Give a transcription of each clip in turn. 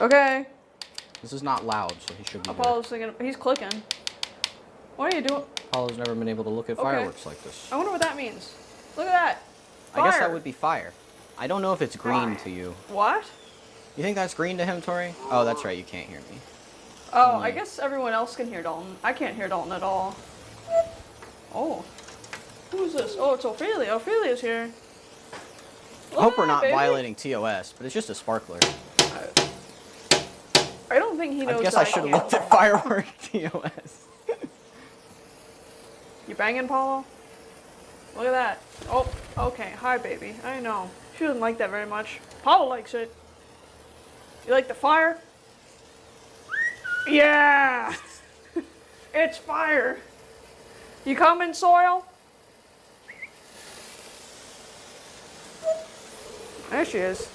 Okay. This is not loud, so he should be Apollo's thinking, he's clicking. What are you doing? Apollo's never been able to look at fireworks like this. I wonder what that means. Look at that. Fire. I guess that would be fire. I don't know if it's green to you. What? You think that's green to him, Tori? Oh, that's right. You can't hear me. Oh, I guess everyone else can hear Dalton. I can't hear Dalton at all. Oh. Who's this? Oh, it's Ophelia. Ophelia's here. I hope we're not violating TOS, but it's just a sparkler. I don't think he knows. I guess I should have looked at firework TOS. You banging, Paulo? Look at that. Oh, okay. Hi, baby. I know. She doesn't like that very much. Paulo likes it. You like the fire? Yeah! It's fire. You coming, Soil? There she is.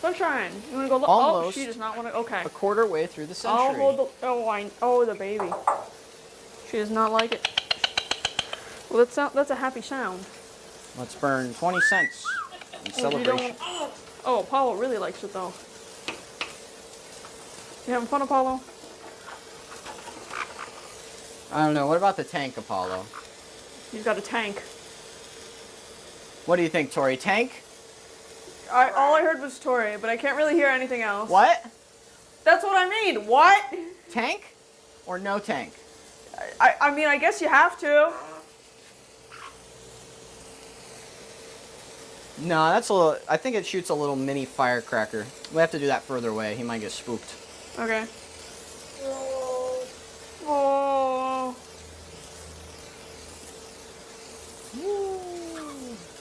Sunshine, you want to go look? Almost. Oh, she does not want to. Okay. A quarter way through the century. I'll hold the. Oh, the baby. She does not like it. Well, that's a happy sound. Let's burn 20 cents in celebration. Oh, Apollo really likes it though. You having fun, Apollo? I don't know. What about the tank, Apollo? He's got a tank. What do you think, Tori? Tank? All I heard was Tori, but I can't really hear anything else. What? That's what I mean. What? Tank? Or no tank? I mean, I guess you have to. No, that's a little. I think it shoots a little mini firecracker. We have to do that further away. He might get spooked. Okay. Oh.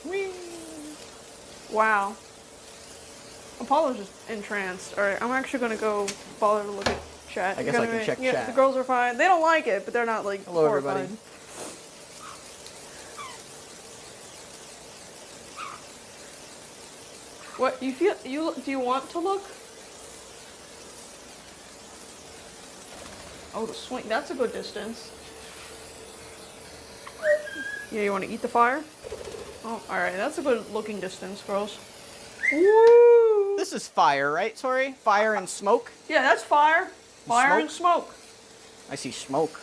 Whee. Wow. Apollo's just entranced. Alright, I'm actually gonna go bother to look at chat. I guess I can check chat. The girls are fine. They don't like it, but they're not like Hello, horrified. everybody. What you feel? Do you want to look? Oh, the swing. That's a good distance. Yeah, you want to eat the fire? Oh, all right. That's a good looking distance, girls. Woo! This is fire, right, Tori? Fire and smoke? Yeah, that's fire. Fire and smoke. I see smoke.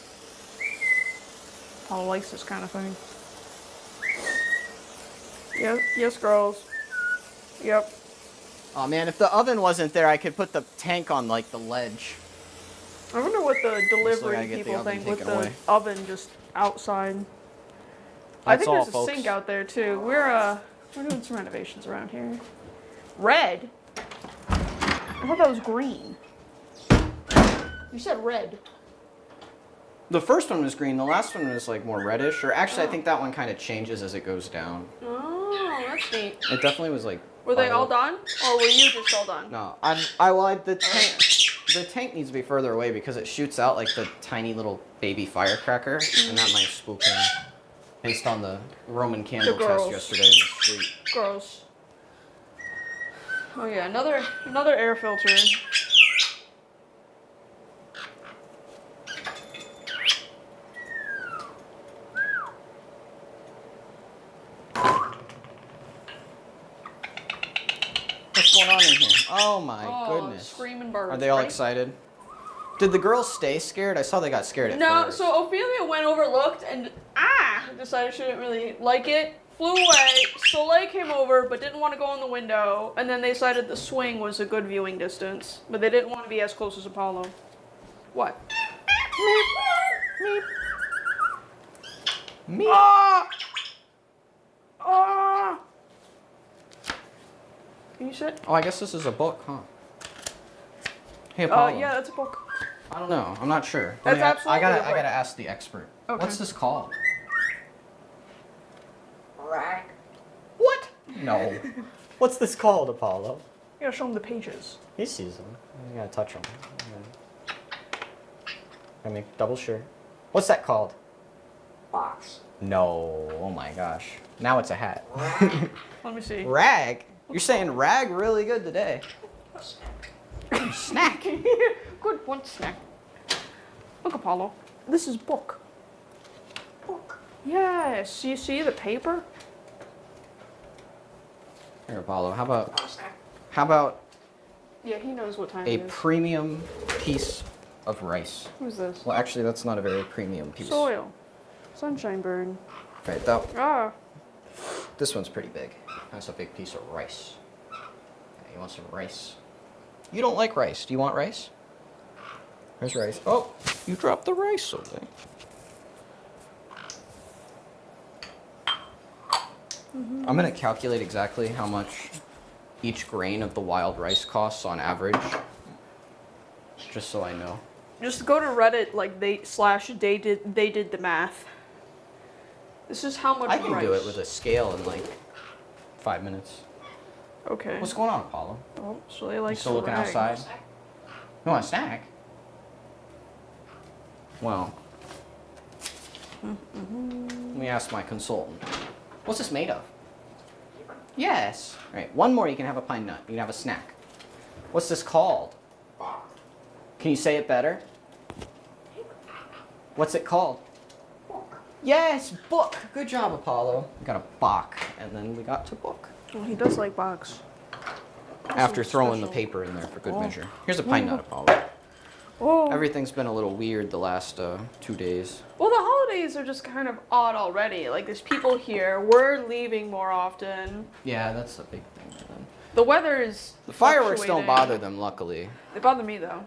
Paul likes this kind of thing. Yes, girls. Yep. Oh man, if the oven wasn't there, I could put the tank on like the ledge. I wonder what the delivery gotta get the people oven think with taken the away. oven just outside. I That's think all, there's a folks. sink out there too. We're doing some renovations around here. Red? I thought that was green. You said red. The first one was green. The last one was like more reddish. Or actually, I think that one kind of changes as it goes down. Oh, that's neat. It definitely was like. Were they all done, or were you just all done? No, the tank needs to be further away because it shoots out like the tiny little baby firecracker, and that might spook him. Based on the Roman candle test yesterday in the street. Gross. Oh yeah, another air filter. What's going on in here? Oh my goodness. Screaming birds. Are they all Ready? excited? Did the girls stay scared? I saw they got scared at No, first. so Ophelia went over, looked, and decided she didn't really like it. Flew away. Soleil came over, but didn't want to go in the window. And then they decided the swing was a good viewing distance, but they didn't want to be as close as Apollo. What? Meep. Meep. Ah! Ah! Can you sit? Oh, I guess this is a book, huh? Hey, Apollo. Yeah, that's a book. I don't know. I'm not sure. That's absolutely I a book. gotta ask the expert. Okay. What's this called? Rag. What? No. What's this called, Apollo? You gotta show him the pages. He sees them. You gotta touch them. I make double sure. What's that called? Box. No. Oh my gosh. Now it's a hat. Let me see. Rag? You're saying rag really good today. Snack. Good one, snack. Look, Apollo. This is book. Book. Yes. You see the paper? Here, Apollo. How about Yeah, he knows what time A it is. premium piece of rice. Who's this? Well, actually, that's not a very premium piece. Soil. Sunshine bird. Right, that, Ah. this one's pretty big. That's a big piece of rice. Okay, you want some rice? You don't like rice. Do you want rice? There's rice. Oh, you dropped the rice, Soleil. I'm going to calculate exactly how much each grain of the wild rice costs on average, just so I know. Just go to Reddit, like they did the math. This is how much I can rice. do it with a scale in like 5 minutes. Okay. What's going on, Apollo? Oh, Soleil You likes still looking rag. outside? You want a snack? Well, let me ask my consultant. What's this made of? Yes. All right, one more, you can have a pine nut. You can have a snack. What's this called? Can you say it better? What's it called? Yes, book. Good job, Apollo. We got a bok, and then we got to book. Well, he does like box. After throwing the special. paper in there for good Oh. measure. Here's a pine nut, Apollo. Oh. Everything's been a little weird the last 2 days. Well, the holidays are just kind of odd already. Like, there's people here. We're leaving more often. Yeah, that's a big thing for them. The weather is. The fireworks don't fluctuating. bother them, luckily. They bother me though.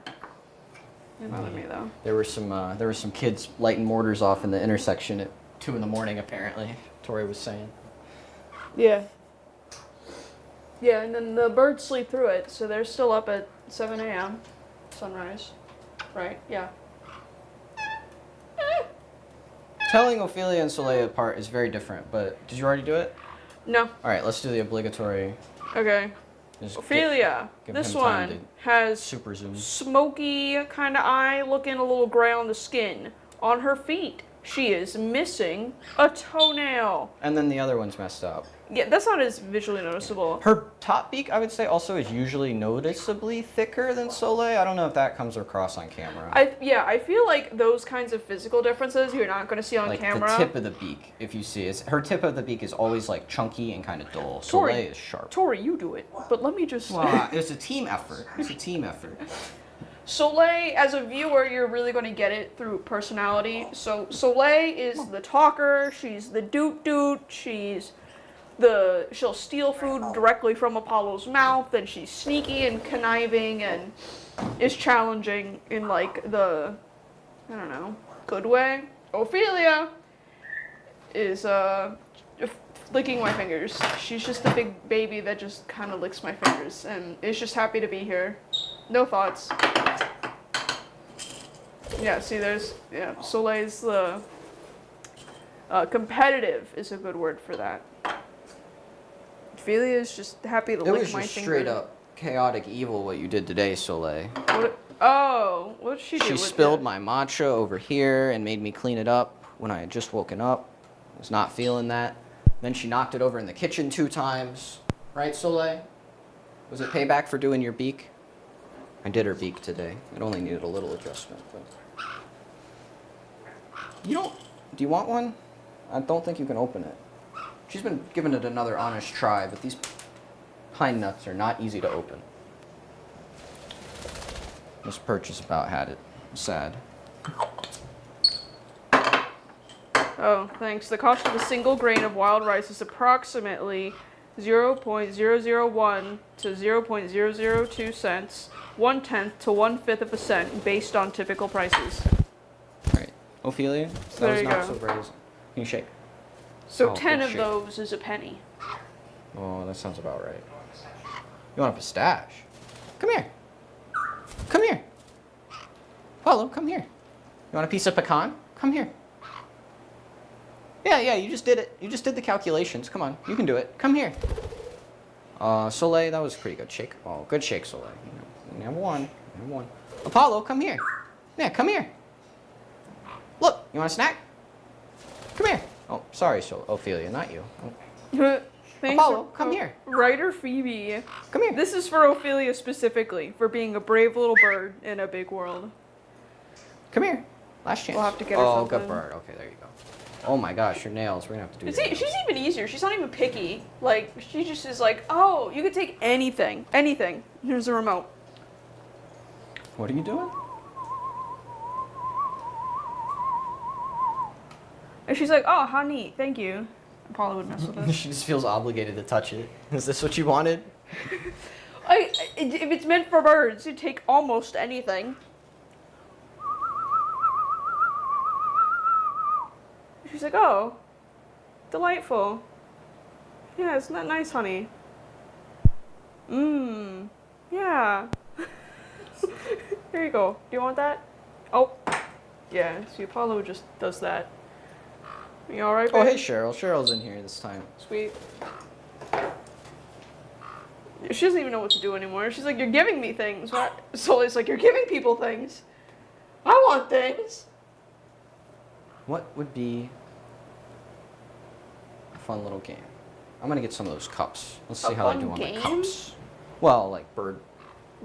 They bother me though. There were some kids lighting mortars off in the intersection at 2 in the morning, apparently. Tori was saying. Yeah. Yeah, and then the birds sleep through it, so they're still up at 7 a.m. sunrise. Right? Yeah. Telling Ophelia and Soleil apart is very different, but did you already do it? No. All right, let's do the obligatory. Okay. Just Ophelia. give This him time one to has super zoom. smoky kind of eye, looking a little gray on the skin. On her feet, she is missing a toenail. And then the other one's messed up. Yeah, that's not as visually noticeable. Her top beak, I would say, also is usually noticeably thicker than Soleil. I don't know if that comes across on camera. I feel like those kinds of physical differences you're not going to see on like camera. the tip of the beak, if you see it, her tip of the beak is always like chunky and kind of dull. Tori- Soleil is sharp. Tori, you do it. But let me just. Well, it's a team effort. It's a team effort. Soleil, as a viewer, you're really going to get it through personality. So Soleil is the talker. She's the doot. She'll steal food directly from Apollo's mouth, and she's sneaky and conniving and is challenging in like the, I don't know, good way. Ophelia is licking my fingers. She's just a big baby that just kind of licks my fingers and is just happy to be here. No thoughts. Yeah, see, Soleil's the competitive is a good word for that. Ophelia is just happy to It lick was my just finger. straight up chaotic evil what you did today, Soleil. What did she do? She with spilled it? my matcha over here and made me clean it up when I had just woken up. I was not feeling that. Then she knocked it over in the kitchen 2 times. Right, Soleil? Was it payback for doing your beak? I did her beak today. It only needed a little adjustment. But... Do you want one? I don't think you can open it. She's been giving it another honest try, but these pine nuts are not easy to open. This purchase about had it. Sad. Oh, thanks. The cost of a single grain of wild rice is approximately 0.001 to 0.002 cents, 1/10 to 1/5 of a cent, based on typical prices. Right. Ophelia? That There was you not go. so brazen. Can you shake? So Oh, 10 good of shit. those is a penny. Oh, that sounds about right. You want a pistache? Come here. Come here. Apollo, come here. You want a piece of pecan? Come here. Yeah, you just did it. You just did the calculations. Come on, you can do it. Come here. Soleil, that was a pretty good shake. Oh, good shake, Soleil. You have one. You have one. Apollo, come here. Yeah, come here. Look, you want a snack? Come here. Oh, sorry, Ophelia, not you. Oh, Thanks, Apollo, come here. Writer Phoebe. come here. This is for Ophelia specifically, for being a brave little bird in a big world. Come here. Last chance. We'll have to get her Oh, something. good bird. Okay, there you go. Oh my gosh, your nails. We're gonna have to do your nails. She's even easier. She's not even picky. Like, she just is like, oh, you could take anything. Anything. Here's the remote. What are you doing? And she's like, oh, how neat, thank you. Apollo would mess with it. She just feels obligated to touch it. Is this what you wanted? If it's meant for birds, you take almost anything. She's like, oh, delightful. Yeah, isn't that nice, honey? Mmm, yeah. Here you go. Do you want that? Oh, yeah, see, Apollo just does that. You alright, babe? Oh, hey, Cheryl. Cheryl's in here this time. Sweet. She doesn't even know what to do anymore. She's like, you're giving me things. What? Soleil's like, you're giving people things. I want things. What would be a fun little game? I'm gonna get some of those cups. Let's see how I do on the cups. Well, like bird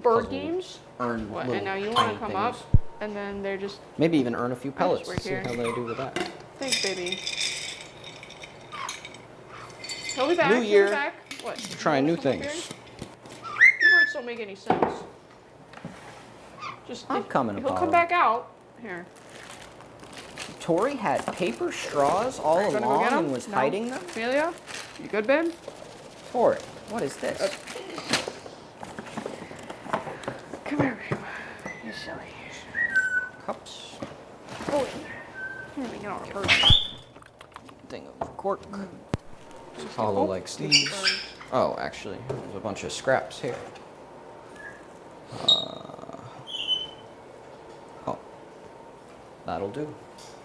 puzzle, games? Earn What, little and now you want tiny to come things. up, and then they're just... Maybe even earn a few pellets. right Let's see here. how they do with that. Thanks, baby. He'll be back. New He'll year. be back. What? Trying new Come up here? things. Your words don't make any sense. Just I'm coming, He'll Apollo. come back out. Here. Tori had paper straws all Gonna go along get 'em? and was No. hiding them? Ophelia? You good, babe? Tori, what is this? Come here, babe. You silly. Cups. Oh, here we go. Thing of cork. Apollo Oh, likes these. Oh, actually, there's a bunch of scraps here. Oh, that'll do.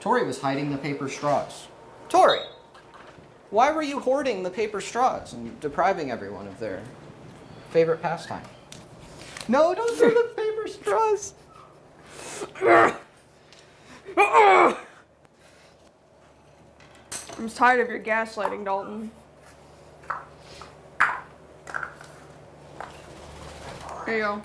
Tori was hiding the paper straws. Tori, why were you hoarding the paper straws and depriving everyone of their favorite pastime? No, don't throw the paper straws. I'm tired of your gaslighting, Dalton. Here you go.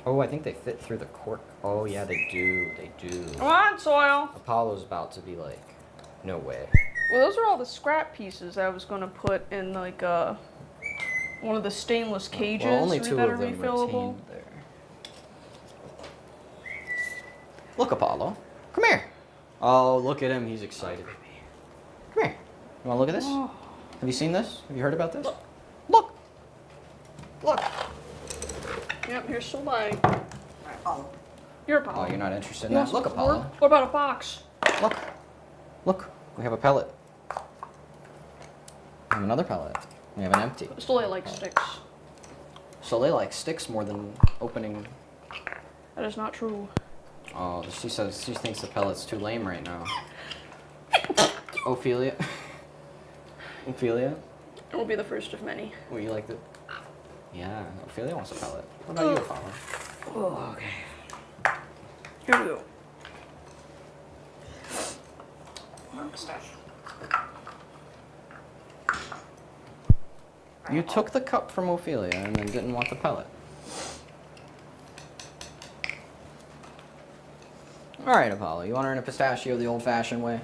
Oh, I think they fit through the cork. Oh, yeah, they do. They do. Come on, soil. Apollo's about to be like, no way. Well, those are all the scrap pieces I was gonna put in like one of the stainless cages Well, only two that are of them refillable. retained there. Look, Apollo. Come here. Oh, look at him. He's excited. Come here. You want to look at this? Oh. Have you seen this? Have you heard about this? Look. Look. Yep, here's Soleil. You're Apollo. Oh, you're not interested in You that? want Look, some Apollo. cork? What about a box? Look. Look. We have a pellet. We have another pellet. We have an empty. Soleil likes sticks. Soleil likes sticks more than opening. That is not true. Oh, she says she thinks the pellet's too lame right now. Ophelia. Ophelia? It will be the first of many. Well, you like the... Yeah, Ophelia wants a pellet. What about you, Apollo? Oh, okay. Here we go. You took the cup from Ophelia and then didn't want the pellet. All right, Apollo, you want to earn a pistachio the old-fashioned way?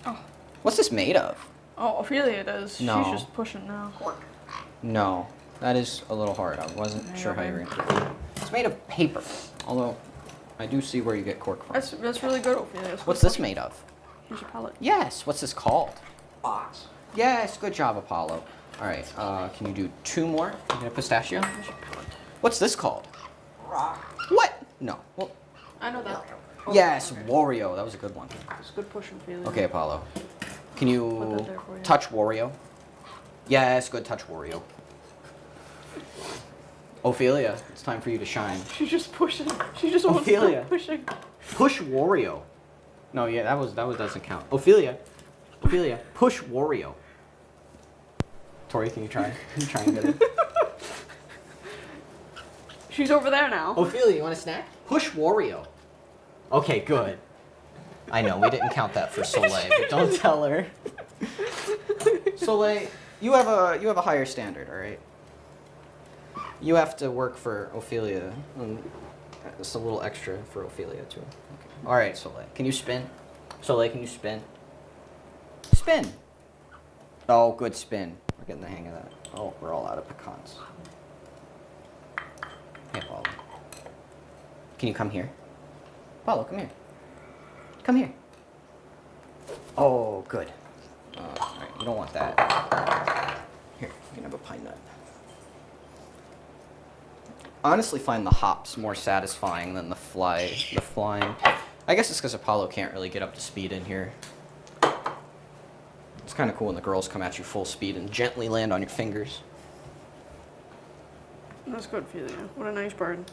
Oh. What's this made of? Oh, Ophelia does. No. She's just pushing now. No, that is a little hard. I wasn't There you sure go, how you were babe. going to do it. It's made of paper, although I do see where you get cork from. That's really good, Ophelia. What's this made of? Here's your palette. Yes, what's this called? Box. Yes, good job, Apollo. All right, can you do two more? You get a pistachio? Here's your palette. What's this called? Rock. What? No. Well, I know that. yes, Wario. That was a good one. It's good pushing, Ophelia. Okay, Apollo. Can Put you that there for you. touch Wario? Yes, good touch Wario. Ophelia, it's time for you to shine. She's just pushing. She just wants Ophelia. to pushing. Push Wario. No, yeah, that doesn't count. Ophelia, push Wario. Tori, can you try? Can you try and get it? She's over there now. Ophelia, you want a snack? Push Wario. Okay, good. I know we didn't count that for Soleil, but don't tell her. Soleil, you have a higher standard, all right? You have to work for Ophelia. It's a little extra for Ophelia too. Okay. All right, Soleil, can you spin? Soleil, can you spin? Spin. Oh, good spin. We're getting the hang of that. Oh, we're all out of pecans. Can you come here? Apollo, come here. Come here. Oh, good. Alright, you don't want that. Here, you can have a pine nut. I honestly find the hops more satisfying than the flying. I guess it's because Apollo can't really get up to speed in here. It's kind of cool when the girls come at you full speed and gently land on your fingers. That's good, Ophelia. What a nice bird.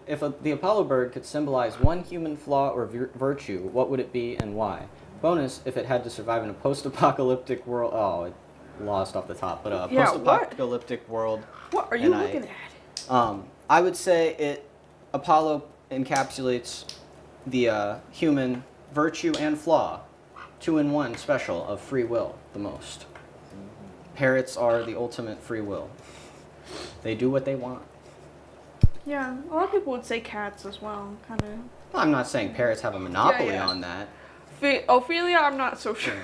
If the Apollo bird could symbolize one human flaw or virtue, what would it be and why? Bonus, if it had to survive in a post-apocalyptic world. Oh, it lost off the top, but a Yeah, post-apocalyptic world. What are you looking at? I would say Apollo encapsulates the human virtue and flaw, 2-in-1 special of free will, the most. Parrots are the ultimate free will. They do what they want. Yeah, a lot of people would say cats as well, kind of. Well, I'm not saying parrots have a monopoly Yeah. on that. Ophelia, I'm not so sure.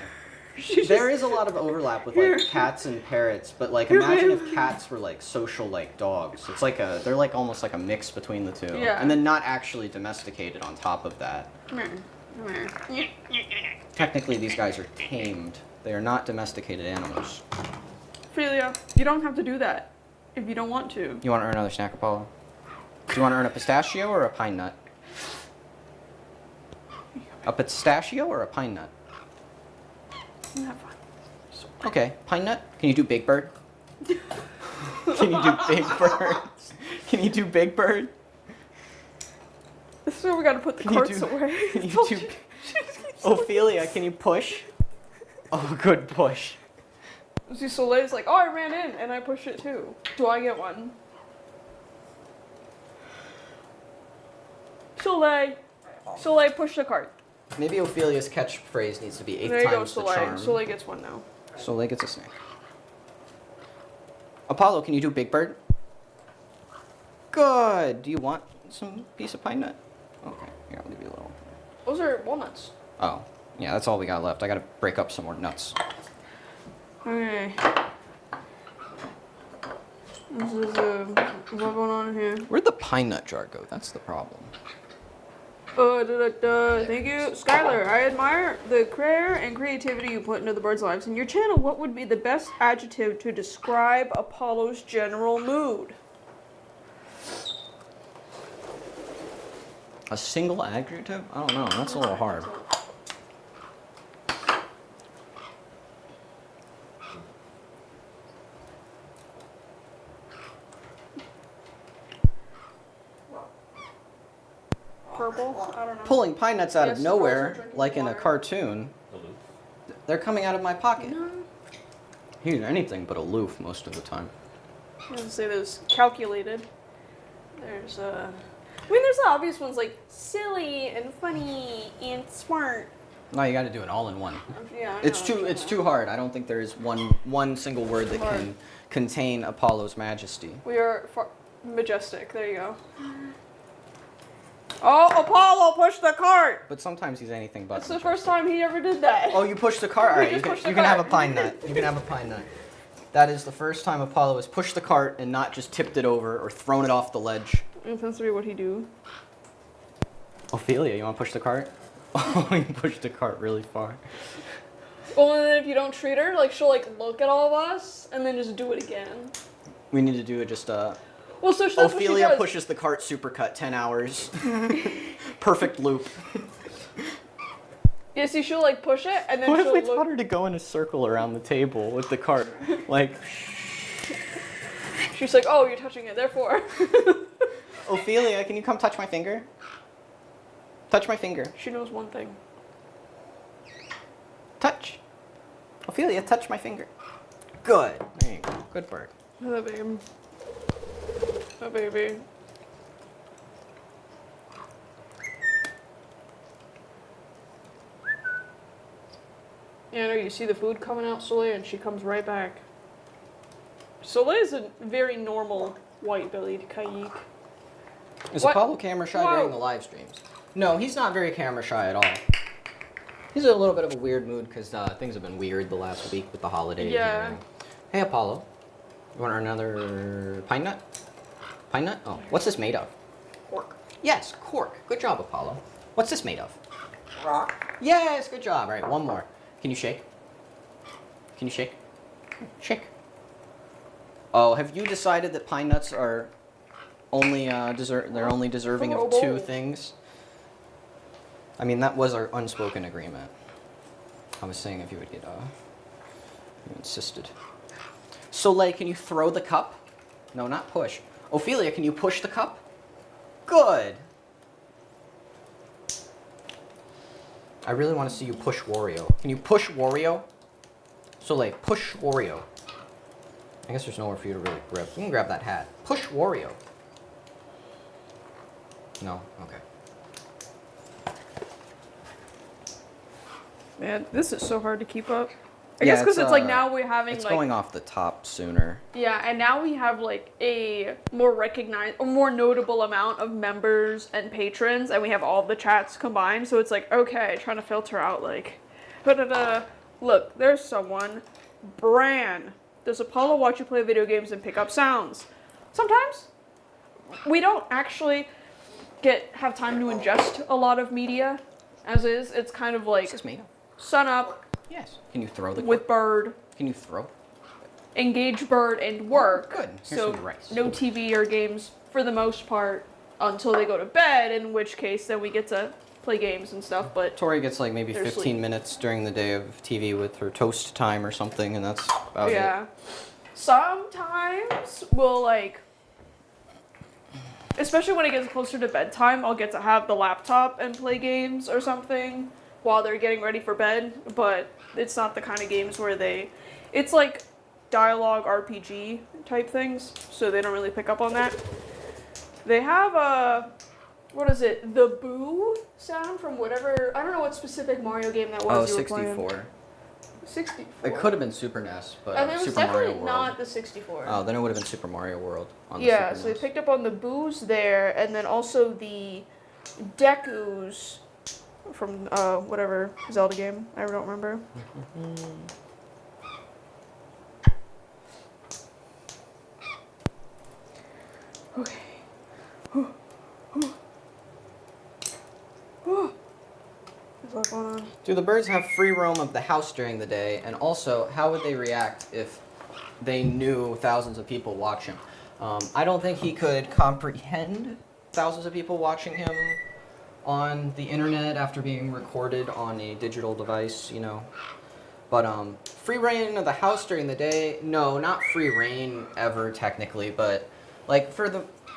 There is a lot of overlap with like cats and parrots, but like imagine if cats were like social like dogs. It's like they're like almost like a mix between the two. Yeah. And then not actually domesticated on top of that. Technically these guys are tamed. They are not domesticated animals. Ophelia, you don't have to do that if you don't want to. You want to earn another snack, Apollo? Do you want to earn a pistachio or a pine nut? A pistachio or a pine nut? Have fun. Okay, pine nut. Can you do Big Bird? Can you do Big Bird? Can you do Big Bird? This is where we gotta put the carts away. Can you do Ophelia, can you push? Oh, good push. See, Soleil's like, oh, I ran in and I pushed it too. Do I get one? Soleil, push the cart. Maybe Ophelia's catchphrase needs to be 8 There you go, times the Soleil. charm. Soleil gets one now. Soleil gets a snack. Apollo, can you do Big Bird? Good. Do you want some piece of pine nut? Okay, here, I'll give you a little. Those are walnuts. Oh, yeah, that's all we got left. I gotta break up some more nuts. Okay. This is, what's going on here? Where'd the pine nut jar go? That's the problem. Thank you, Skylar. I admire the care and creativity you put into the birds' lives. In your channel, what would be the best adjective to describe Apollo's general mood? A single adjective? I don't know. That's a little hard. Purple? I don't know. Pulling pine nuts out Yes, of the girls are nowhere, drinking like in a water. cartoon, they're coming out of my pocket. No. He's anything but aloof most of the time. I was gonna say there's calculated. There's I mean, there's the obvious ones like silly and funny and smart. No, you got to do it all in one. Yeah, I It's know. too hard. I don't think there is one single word that Hard. can contain Apollo's majesty. We are majestic. There you go. Oh, Apollo, push the cart! But sometimes he's anything but. That's the first time he ever did that. Oh, you pushed the cart. All right, you pushed can the have a cart. pine nut. You can have a pine nut. That is the first time Apollo has pushed the cart and not just tipped it over or thrown it off the ledge. That tends to be what he do. Ophelia, you want to push the cart? Oh, you pushed the cart really far. Well, and then if you don't treat her, like she'll like look at all of us and then just do it again. We need to do it just Well, so that's what she Ophelia does. pushes the cart supercut 10 hours. Perfect loop. Yeah, see, she'll like push it and then What if she'll we look. taught her to go in a circle around the table with the cart? Like, She's like, oh, you're touching it, therefore. Ophelia, can you come touch my finger? Touch my finger. She knows one thing. Touch. Ophelia, touch my finger. Good. There you go. Good bird. Oh, babe. Oh, baby. Yeah, I know, you see the food coming out, Soleil, and she comes right back. Soleil is a very normal white-bellied Caique. Is What? Apollo camera shy Whoa. during the live streams? No, he's not very camera shy at all. He's in a little bit of a weird mood because things have been weird the last week with the holidays. Yeah. And, hey, Apollo. You want another pine nut? Pine nut? Oh, what's this made of? Cork. Yes, cork. Good job, Apollo. What's this made of? Rock. Yes, good job. All right, one more. Can you shake? Can you shake? Shake. Oh, have you decided that pine nuts are only they're only deserving of 2 things? I mean, that was our unspoken agreement. I was saying if you would get you insisted. Soleil, can you throw the cup? No, not push. Ophelia, can you push the cup? Good. I really want to see you push Wario. Can you push Wario? Soleil, push Wario. I guess there's nowhere for you to really grab. You can grab that hat. Push Wario. No? Okay. Man, this is so hard to keep up. I guess because it's like now we're having it's like going off the top sooner. yeah, and now we have like a more recognized, a more notable amount of members and patrons, and we have all the chats combined. So it's like okay, trying to filter out like, look, there's someone, Bran. Does Apollo watch you play video games and pick up sounds? Sometimes we don't actually have time to ingest a lot of media, as is. It's kind of like What's this made of? sun up. Yes. Can you throw the With bird, Can you throw? engage bird, and work. Good. Here's So some rice. no TV or games for the most part until they go to bed, in which case then we get to play games and stuff, but Tori gets like maybe They're 15 asleep. minutes during the day of TV with her toast time or something, and that's about yeah. Sometimes we'll like, especially when it gets closer to bedtime, I'll get to have the laptop and play games or something while they're getting ready for bed, but it's not the kind of games where it's like dialogue RPG type things, so they don't really pick up on that. They have what is it? The boo sound from whatever, I don't know what specific Mario game that was Oh, you were playing. 64. 64. It could have been Super NES, but And it was Super definitely Mario World. not the 64. Oh, then it would have been Super Mario World on the Yeah, Super so they NES. picked up on the boos there, and then also the Dekus from whatever Zelda game. I don't remember. Okay. There's a lot going on. Do the birds have free roam of the house during the day? And also, how would they react if they knew thousands of people watching? I don't think he could comprehend thousands of people watching him on the internet after being recorded on a digital device, you know. But free reign of the house during the day? No, not free reign ever technically, but like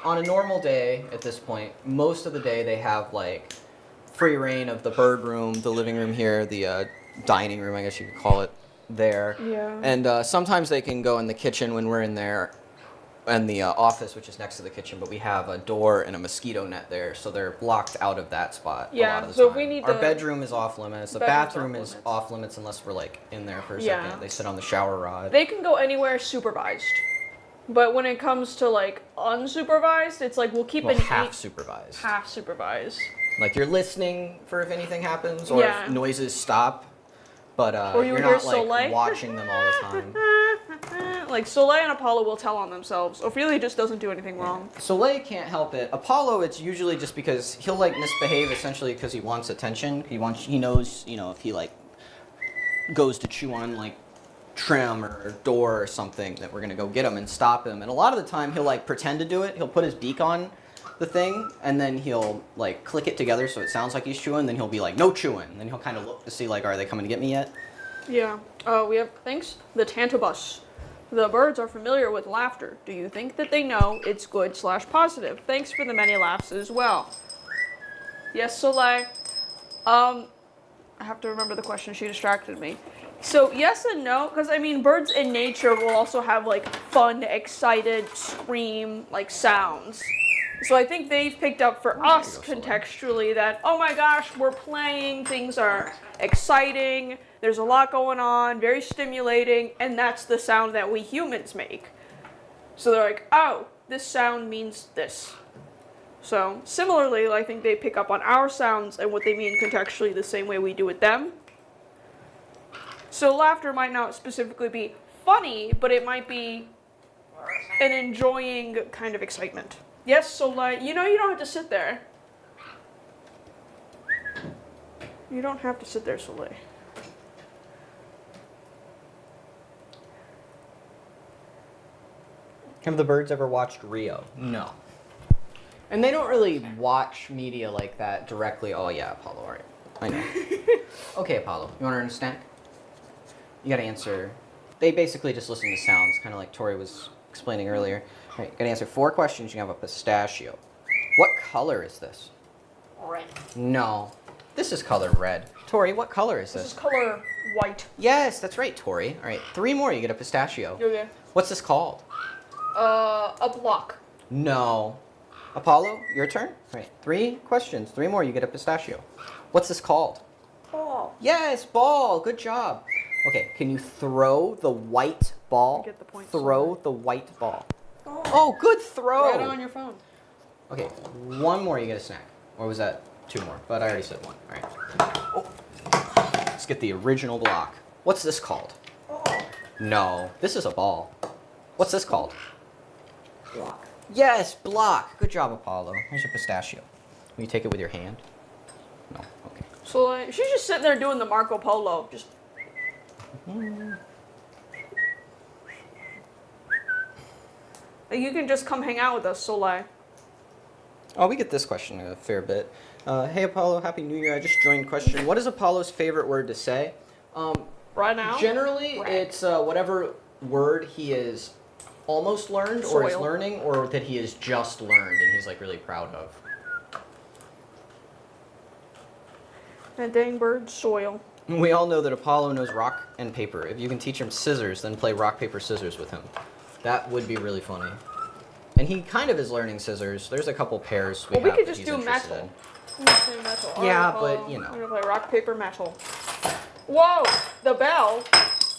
on a normal day at this point, most of the day they have like free reign of the bird room, the living room here, the dining room, I guess you could call it, there. Yeah. And sometimes they can go in the kitchen when we're in there, and the office, which is next to the kitchen, but we have a door and a mosquito net there, so they're blocked out of that spot a Yeah, lot of the so time. we need Our to- bedroom is off limits. The Bedroom's bathroom off is limits. off limits unless we're like in there for a Yeah. second. They sit on the shower rod. They can go anywhere supervised. But when it comes to like unsupervised, it's like we'll keep well, an half supervised. half supervised. Like you're listening for if anything happens or Yeah. if noises stop, but Or you you're hear not like Soleil. watching them all the time. Like Soleil and Apollo will tell on themselves. Ophelia just doesn't do anything wrong. Soleil can't help it. Apollo, it's usually just because he'll like misbehave essentially because he wants attention. He knows, you know, if he like goes to chew on like trim or door or something that we're gonna go get him and stop him. And a lot of the time he'll like pretend to do it. He'll put his beak on the thing and then he'll like click it together so it sounds like he's chewing. Then he'll be like, no chewing. And then he'll kind of look to see like, are they coming to get me yet? Yeah. We have thanks the Tantibus. The birds are familiar with laughter. Do you think that they know it's good/positive? Thanks for the many laughs as well. Yes, Soleil. I have to remember the question. She distracted me. So yes and no, because I mean, birds in nature will also have like fun, excited, scream like sounds. So I think they've picked up for us contextually that, oh my gosh, we're playing, things are exciting, there's a lot going on, very stimulating, and that's the sound that we humans make. So they're like, oh, this sound means this. So similarly, I think they pick up on our sounds and what they mean contextually the same way we do with them. So laughter might not specifically be funny, but it might be an enjoying kind of excitement. Yes, Soleil, you know you don't have to sit there. You don't have to sit there, Soleil. Have the birds ever watched Rio? No. And they don't really watch media like that directly. Oh yeah, Apollo, all right. I know. Okay, Apollo, you want to earn a snack? You gotta answer. They basically just listen to sounds, kind of like Tori was explaining earlier. All right, you gotta answer 4 questions. You can have a pistachio. What color is this? Red. No. This is color red. Tori, what color is This this? is color white. Yes, that's right, Tori. All right, 3 more, you get a pistachio. Okay. What's this called? A block. No. Apollo, your turn. All right, 3 questions. 3 more, you get a pistachio. What's this called? Ball. Yes, ball. Good job. Okay, can you throw the white ball? I get the point, Throw the white ball. Oh, good throw. Right on your phone. Okay, 1 more, you get a snack. Or was that 2 more? But I already said 1. All right. Oh. Let's get the original block. What's this called? No, this is a ball. What's this called? Block. Yes, block. Good job, Apollo. Here's your pistachio. Will you take it with your hand? No. Okay. So like, she's just sitting there doing the Marco Polo. Just. You can just come hang out with us, Soleil. Oh, we get this question a fair bit. Hey, Apollo, Happy New Year. I just joined. Question: what is Apollo's favorite word to say? Right now? Generally, Rag. it's whatever word he is almost learned or is Soil. learning or that he has just learned and he's like really proud of. That dang bird, soil. We all know that Apollo knows rock and paper. If you can teach him scissors, then play rock, paper, scissors with him. That would be really funny. And he kind of is learning scissors. There's a couple pairs we Well, we have could that just he's do interested metal. in. Let's do metal. All Yeah, right, but, well, you know. We're gonna play rock, paper, metal. Whoa! The bell.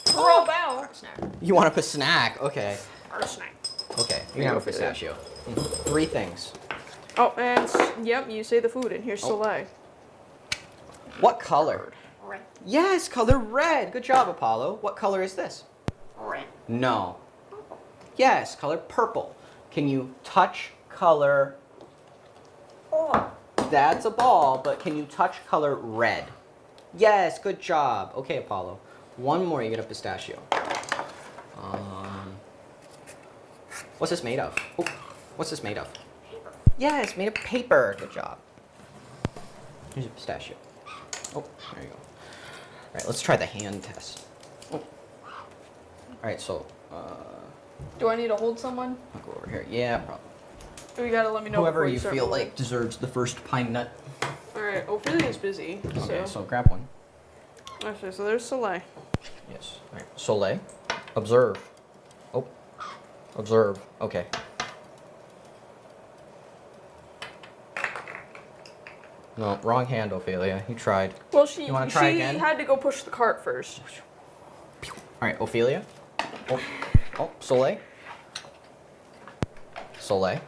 Throw a bell. Or a snack. You want a snack? Okay. Or a snack. Okay, you Yeah, can have a okay, pistachio. 3 things. Oh, and yep, you say the food, and here's Soleil. What color? Red. Yes, color red. Good job, Apollo. What color is this? Red. No. Yes, color purple. Can you touch color? Oh. That's a ball, but can you touch color red? Yes, good job. Okay, Apollo. 1 more, you get a pistachio. What's this made of? Oh, what's this made of? Paper. Yes, made of paper. Good job. Here's a pistachio. Oh, there you go. All right, let's try the hand test. Oh. All right, so Do I need to hold someone? I'll go over here. Yeah, probably. Or you gotta let me know. Whoever before you start feel moving. like deserves the first pine nut. Alright, Ophelia's busy. Okay, so grab one. Actually, so there's Soleil. Yes. All right. Soleil. Observe. Oh. Observe. Okay. No, wrong hand, Ophelia. You tried. Well, You wanna try she again? had to go push the cart first. All right, Ophelia. Oh, oh, Soleil. Soleil.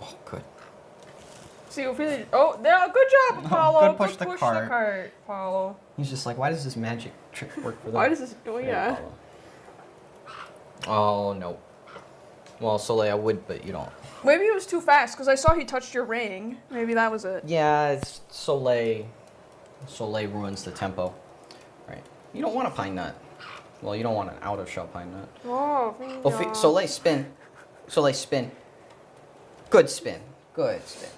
Oh, good. See, Ophelia. Oh, there. Good job, Apollo. Good push the cart. Apollo. He's just like, why does this magic trick work for them? Why does this? Oh There, yeah. Apollo. Oh no. Well, Soleil, I would, but you don't. Maybe it was too fast because I saw he touched your ring. Maybe that was it. Yeah, it's Soleil. Soleil ruins the tempo. Right. You don't want a pine nut. Well, you don't want an out of shell pine nut. Oh, Soleil, spin. Soleil, spin. Good spin. Good spin.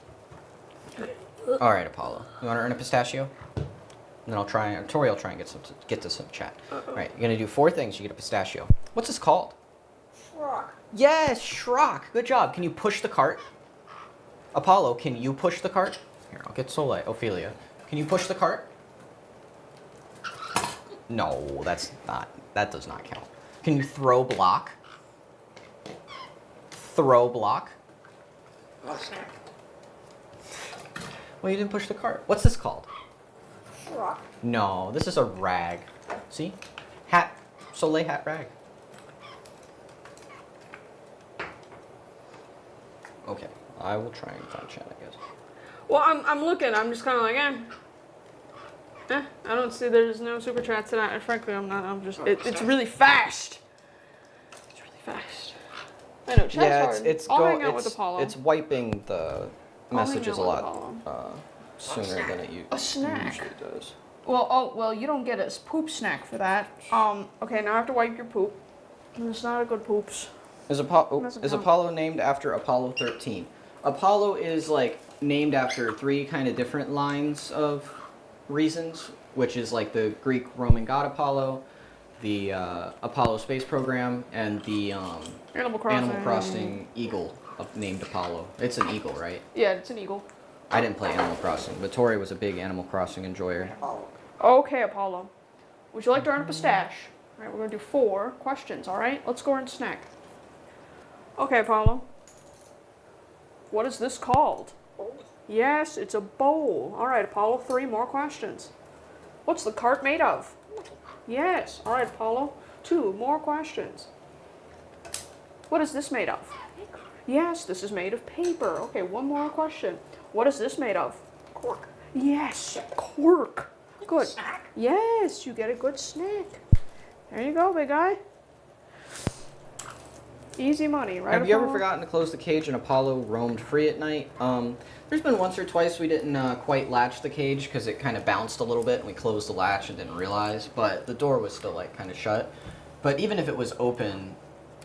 All right, Apollo. You want to earn a pistachio? And then I'll try. Tori will try and get to some chat. All right. You're gonna do 4 things. You get a pistachio. What's this called? Rock. Yes, Shrock. Good job. Can you push the cart? Apollo, can you push the cart? Here, I'll get Soleil. Ophelia, can you push the cart? No, that's not. That does not count. Can you throw block? Throw block? Well, you didn't push the cart. What's this called? Rock. No, this is a rag. See? Hat. Soleil hat rag. Okay, I will try and find chat, I guess. Well, I'm looking. I'm just kind of like, eh. I don't see. There's no super chat tonight. And frankly, I'm just. It's really fast. It's really fast. I know. Chat's hard. I'll hang out with Apollo. It's wiping the messages a hang out lot sooner than it A snack. usually does. Well, you don't get a poop snack for that. Okay, now I have to wipe your poop. It's not a good poops. Is Apollo named after Apollo 13? Apollo is like named after 3 kind of different lines of reasons, which is like the Greek Roman god Apollo, the Apollo space program, and the Animal Crossing eagle named Apollo. It's an eagle, right? Yeah, it's an eagle. I didn't play Animal Crossing, but Tori was a big Animal Crossing enjoyer. Okay, Apollo. Would you like to earn up a stash? All right, we're gonna do 4 questions. All right, let's go and snack. Okay, Apollo. What is this called? Yes, it's a bowl. All right, Apollo, 3 more questions. What's the cart made of? Yes. All right, Apollo, 2 more questions. What is this made of? Yes, this is made of paper. Okay, 1 more question. What is this made of? Cork. Yes, cork. Good. Yes, you get a good snack. There you go, big guy. Easy money, right? Have you ever forgotten to close the cage and Apollo roamed free at night? There's been once or twice we didn't quite latch the cage because it kind of bounced a little bit and we closed the latch and didn't realize, but the door was still like kind of shut. But even if it was open,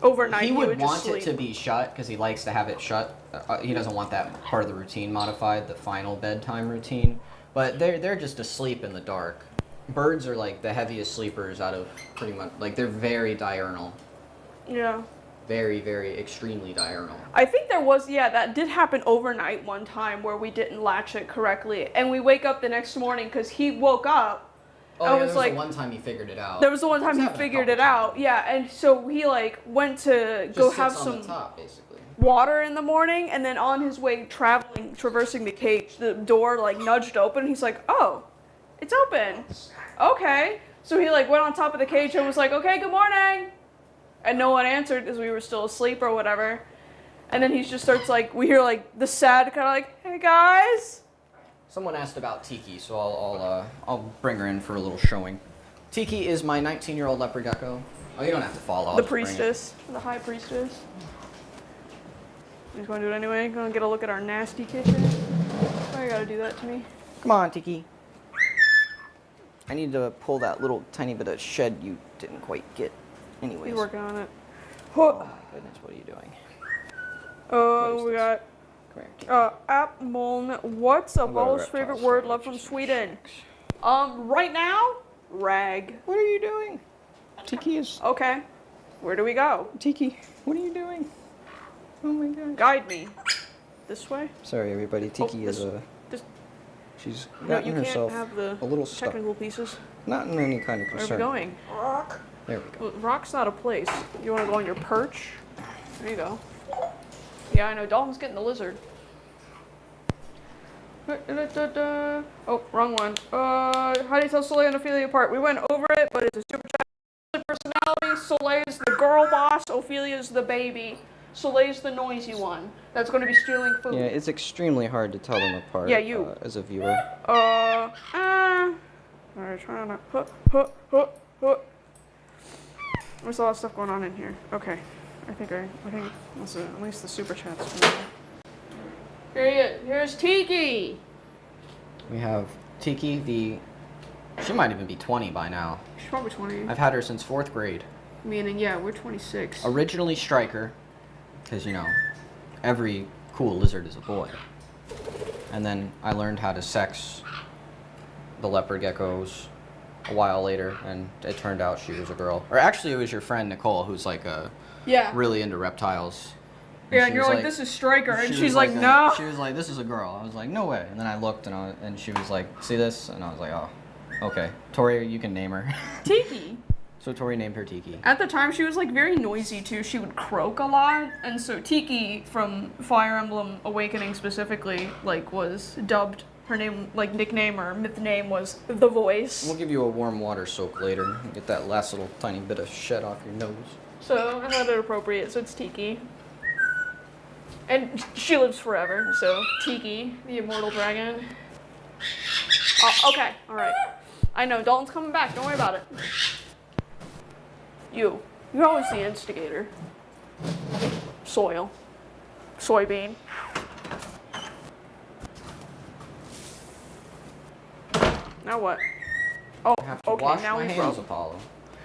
overnight, he would just want it sleep. to be shut because he likes to have it shut. He doesn't want that part of the routine modified, the final bedtime routine. But they're just asleep in the dark. Birds are like the heaviest sleepers out of pretty much, like they're very diurnal. Yeah. Very, very extremely diurnal. I think there was, that did happen overnight one time where we didn't latch it correctly. And we wake up the next morning because he woke up. Oh, yeah, there was the one time he figured it out. There was the one time he figured it out. Yeah, and so he like went to go have some on the top, basically. water in the morning, and then on his way traversing the cage, the door like nudged open. He's like, oh, it's open. Okay. So he like went on top of the cage and was like, okay, good morning. And no one answered because we were still asleep or whatever. And then he just starts like, we hear like the sad kind of like, hey guys. Someone asked about Tiki, so I'll bring her in for a little showing. Tiki is my 19-year-old leopard gecko. Oh, you don't have to follow. The priestess, the high priestess. You just want to do it anyway? Gonna get a look at our nasty kitchen. Why you gotta do that to me? Come on, Tiki. I need to pull that little tiny bit of shed you didn't quite get. Anyways. He's working on it. Oh my goodness, what are you doing? We got Apmoln. What's Apollo's favorite word? Love from Sweden. Right now, rag. What are you doing? Tiki is. Okay. Where do we go? Tiki, what are you doing? Oh my god. Guide me. This way? Sorry, everybody. Tiki is she's gotten herself a little stuck. Technical pieces. Not in any kind of concern. Where are we going? Rock. There we go. Well, rock's not a place. You want to go on your perch? There you go. Yeah, I know. Dalton's getting the lizard. Oh, wrong one. How do you tell Soleil and Ophelia apart? We went over it, but it's a super chat personality. Soleil's the girl boss. Ophelia's the baby. Soleil's the noisy one. That's going to be stealing food. Yeah, it's extremely hard to tell them apart. Yeah, you. As a viewer. Alright, trying to. There's a lot of stuff going on in here. Okay. I think that's at least the super chats. Here's Tiki. We have Tiki, she might even be 20 by now. She's probably 20. I've had her since 4th grade. Meaning, yeah, we're 26. Originally striker, because, every cool lizard is a boy. And then I learned how to sex the leopard geckos a while later, and it turned out she was a girl. Or actually, it was your friend Nicole, who's like really into reptiles. Yeah, and you're like, this is Striker, and she's like, no. She was like, this is a girl. I was like, no way. And then I looked, and she was like, see this? And I was like, oh, okay. Tori, you can name her. Tiki. So Tori named her Tiki. At the time, she was like very noisy too. She would croak a lot, and so Tiki from Fire Emblem Awakening specifically, like, was dubbed. Her name, like, nickname or myth name was The Voice. We'll give you a warm water soak later. Get that last little tiny bit of shed off your nose. So I thought it appropriate. So it's Tiki. And she lives forever, so Tiki, the immortal dragon. Oh, okay, alright. I know, Dalton's coming back. Don't worry about it. You're always the instigator. Soybean. Now what? Oh, I have to okay, wash now my we hands, Apollo.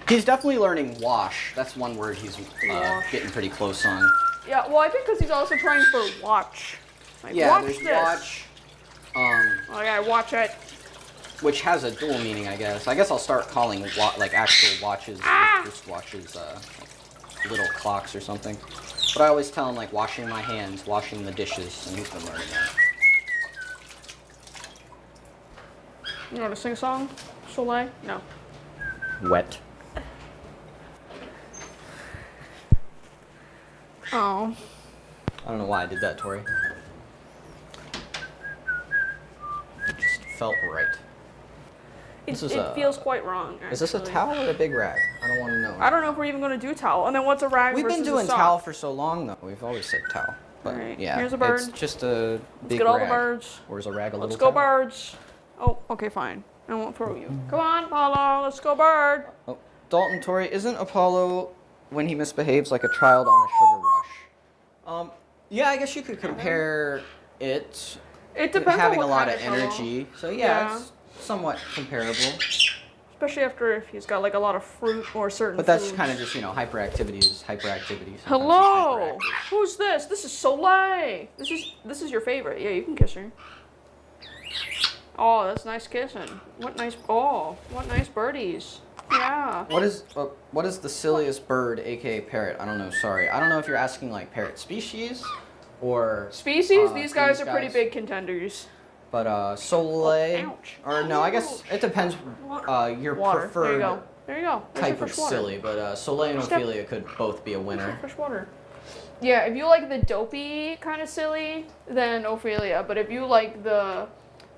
He's definitely learning wash. That's one word he's getting pretty close on. Yeah, well, I think because he's also trying for watch. Like, Yeah, watch there's this. watch. Oh yeah, watch it. Which has a dual meaning, I guess. I guess I'll start calling like actual watches, wristwatches, little clocks or something. But I always tell him like washing my hands, washing the dishes, and he's been learning that. You want to sing a song, Soleil? No. Wet. Oh. I don't know why I did that, Tori. It just felt right. It feels quite wrong, actually. Is this a towel or a big rag? I don't want to know. I don't know if we're even going to do towel. And then what's a rag We've versus been doing a sock? towel for so long, though. We've always said towel. But Alright, yeah, here's a bird. it's just a big Let's get all rag. the birds. Or is a rag a Let's little go towel? birds. Oh, okay, fine. I won't throw you. Come on, Apollo. Let's go bird. Oh, Dalton, Tori, isn't Apollo, when he misbehaves, like a child on a sugar rush? Yeah, I guess you could compare it. It depends having on a what lot kind of trouble. energy. So Yeah. it's somewhat comparable. Especially after if he's got like a lot of fruit or certain But that's foods. kind of just, hyperactivity is hyperactivity. Sometimes Hello. he's hyperactive. Who's this? This is Soleil. This is your favorite. Yeah, you can kiss her. Oh, that's nice kissing. What nice birdies. Yeah. What is the silliest bird, aka parrot? I don't know. Sorry, I don't know if you're asking like parrot species, or Species? These guys are pretty big contenders. But Soleil, ouch. or no, I guess it depends. Your Water. preferred There you go. There you go. There's type your of fresh water. silly, but Soleil and Step. Ophelia could both be a There's your winner. fresh water. Yeah, if you like the dopey kind of silly, then Ophelia. But if you like the